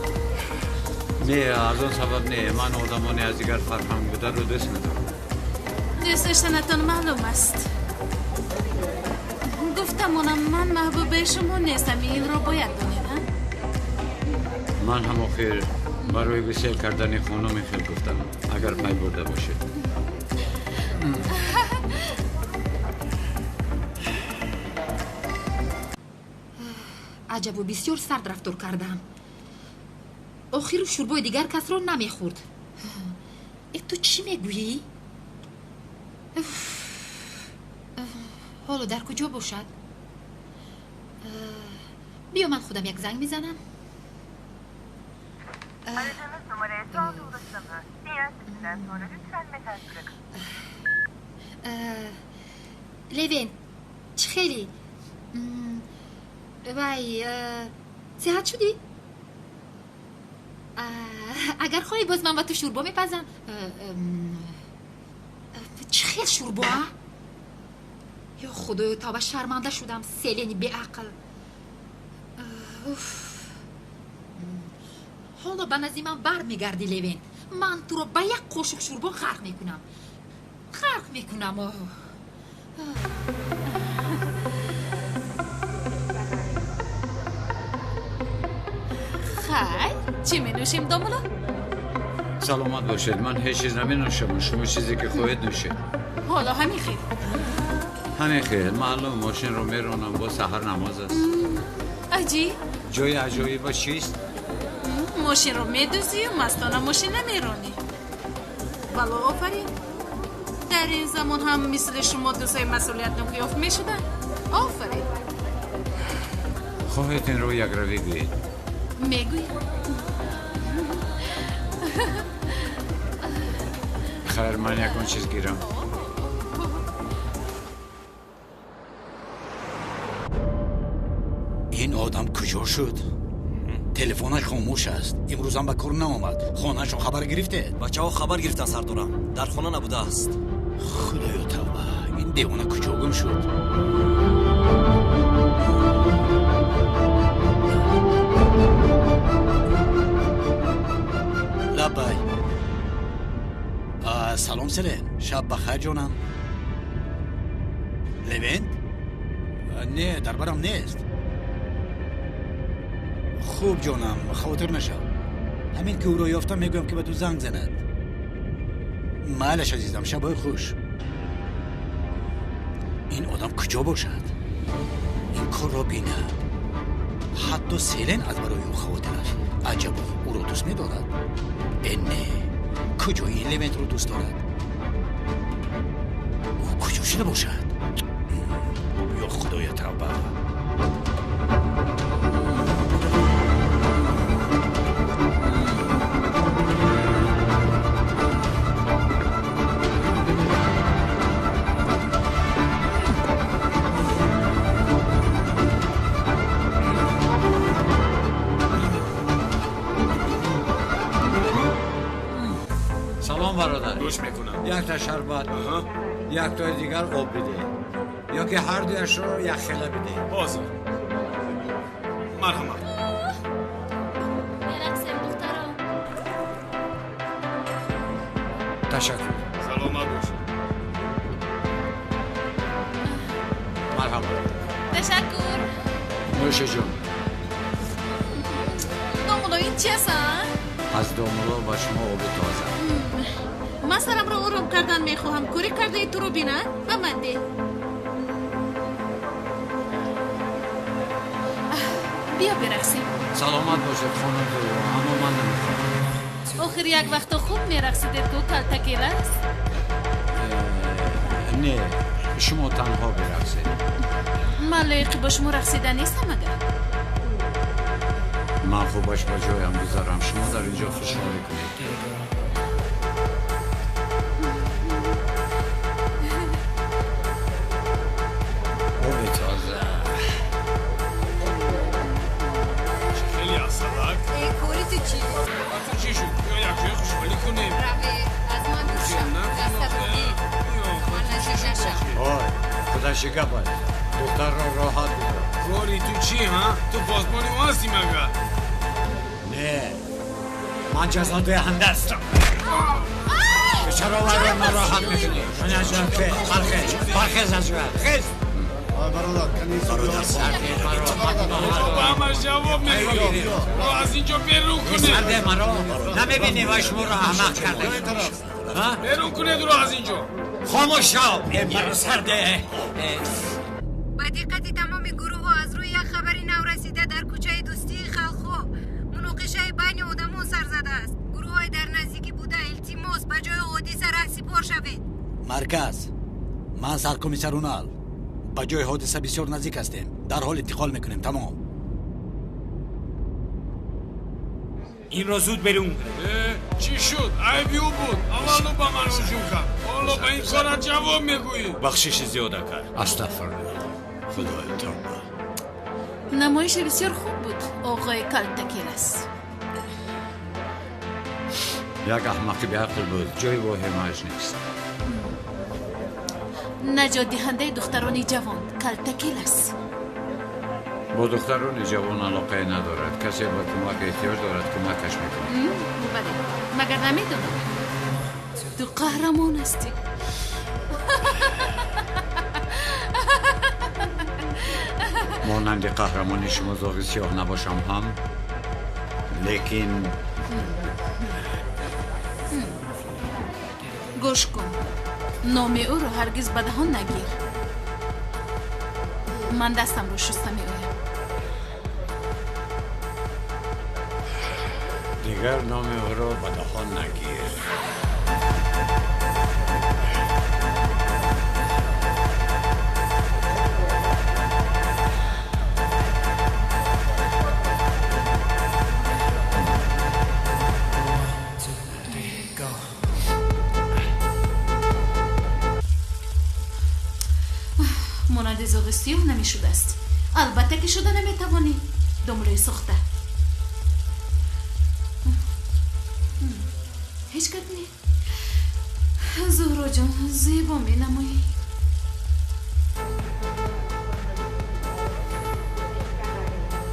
نه از اون سبب نه من آدمانی از دیگر فرهنگ بوده رو دوست ندارم дӯст доштанатон маълум аст. гуфтамонам ман маҳбубаи шумо нестам. инро бояд донед. من هم آخر برای گسیل کردن خانم خیل گفتم اگر پای برده باشه аҷабу бисёр сард рафтор кардам. охиру шӯрбои дигар касро намехӯрд. ту чӣ мегӯӣ? ҳоло дар куҷо бошад? биё ман худам як занг мезанам. Aradığınız numaraya şu anda ulaşılamıyor. Sinyal sesinden sonra lütfen mesaj bırakın. левен чӣ хелӣ? вай сеҳат шудӣ? агар хоҳӣ боз ман ба ту шӯрбо мепазам. чӣ хел шӯрбо? ё худоё тавба шарманда шудам. селени беақл. ҳоло ба назди ман бармегардӣ левен. ман туро ба як қошуқ шӯрбо ғарқ мекунам. хай чӣ менӯшем домула? سلامت باشید من هیچ چیز نمی نوشم شما چیزی که خواهید نوشید ҳоло ҳамин хел. همین خیلی معلوم ماشین رو میرونم با سحر نماز است аҷиб. جای عجایب چیست؟ ماشинро медӯзию мастона мошина меронӣ. вало офарин. дар ин замон ҳам мисли шумо дӯстои масъулиятнок ёфт мешуданд. офарин. خواهید این رو یک روی گویید мегӯям. خیر من یکون چیز گیرم این آدم کجا شد؟ تلفنش خاموش است. امروز هم به کار نآمد. خانه‌شو خبر گرفته؟ بچه‌ها خبر گرفتن سردارم. در خانه نبوده است. خدایا توبه. این دیوانه کجا گم شد؟ لبای. سلام سلام. شب بخیر جانم. لوند؟ نه در برم نیست. خوب جانم خاطر نشو. همین که او رو یافتم میگویم که به تو زنگ زند. مالش عزیزم شبای خوش. این آدم کجا باشد؟ این کار را بینه. حتی سیلن از برای او خاطرش. عجب او رو دوست می‌دارد. نه کجا این لوند رو دوست دارد؟ او کجا شده باشد؟ یا خدای توبه. سلام برادر گوش میکنم. یک تا شربت یک تا دیگر آب بده یا که هر دویش رو یک خیله بده بازم مرحمت. تشکر. سلامت باش. مرحبا. تشکر. نوش جون. домуло ин чи ҳастанд? аз домуло ба шумо оби тоза. ман сарамро ором кардан мехоҳам. кори кардаи туро бинад ба ман де. بیا برقصیم. سلامت باشد خانم تو، اما من نمیخوام. آخر یک وقت خوب میرقصیدید که کلتکیل است؟ نه، شما تنها برقصید. من لایق با شما رقصیدن نیستم مگر؟ من خوبش با جایم بذارم، شما در اینجا خوشحالی کنید. آب تازه. خیلی اصلاک. کوری تو چی؟ تو چی شد؟ یا یک جای خوشحالی کنیم. از من دوشم. دست بودی. من نششم. آی، خدا شکر باید. دختر را راحت بذار. کوری تو چی ها؟ تو پاسبانی ما هستی مگر؟ نه، من جزا دهنده هستم. چرا وارد ناراحت میکنی؟ من از جان برخیز از جان. خیز. برادر سرده با همه جواب میگوی. رو از اینجا بیرون کنه. سرده مرا نمیبینی و شما را احمق کرده. بیرون کنه رو از اینجا. خاموش شو. مرا سرده. با دقت تمام گروه ها از روی یک خبری نو رسیده در کوچه دوستی خلخو مناقشه بین آدمان سر زده است. گروه های در نزدیکی بوده التماس به جای حادثه رهسپار شوید. مرکز، من سرکمیسر رونال، به جای حادثه بسیار نزدیک هستیم. در حال انتقال میکنیم. تمام. این را زود برون. چی شد؟ عیبی او بود. اولو با من رجوع کرد. حالا به این کارت جواب میگویی. بخشش زیاده کرد. استغفرالله. خدای توبه. نمایش بسیار خوب بود آقای کلتکیل است. یک احمقی به عقل بود. جای واهمه‌اش نیست. نجات دهنده دختران جوان کلتکیل است. با دختران جوان علاقه ندارد. کسی با کمک احتیاج دارد کمکش میکنه. بله، مگر نمیدونم تو قهرمان هستی. مانند قهرمان شما زاغ سیاه نباشم هم، لیکن گوش کن، نام او رو هرگز به دهان نگیر. من دستم رو شسته می‌آیم. دیگر نام او را به دهان نگیر. مانند زاغ سیاه نمی‌شده است. البته که شده نمی‌توانی. دمروی سخته. هیچ کت نی. زهرا جان زیبا می نمایی.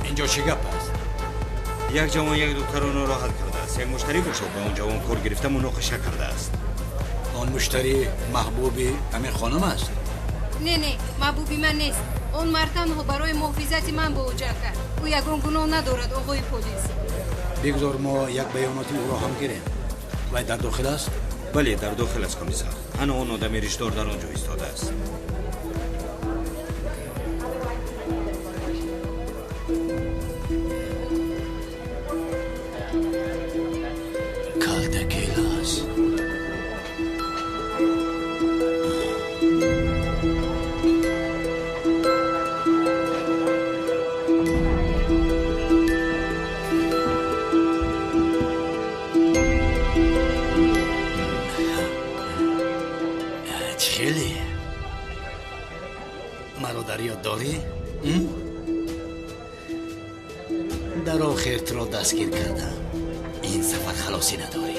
اینجا چه گپ است؟ یک جوان یک دختر را ناراحت کرده است. یک مشتری باشد به اون جوان کار گرفته مناقشه کرده است. آن مشتری محبوبی امیر خانم است. نه محبوبی من نیست. اون مرتن ها برای محافظت من با او جمع کرد. او یگان گناه ندارد آقای پلیس. بگذار ما یک بیاناتی او را هم گیریم. و در داخل است؟ بله در داخل است کمیسر. انا اون آدم ریشدار در آنجا ایستاده است. کالتکیلاس. خیلی مرا در یاد داری؟ در آخر تو را دستگیر کردم. این سفر خلاصی نداری.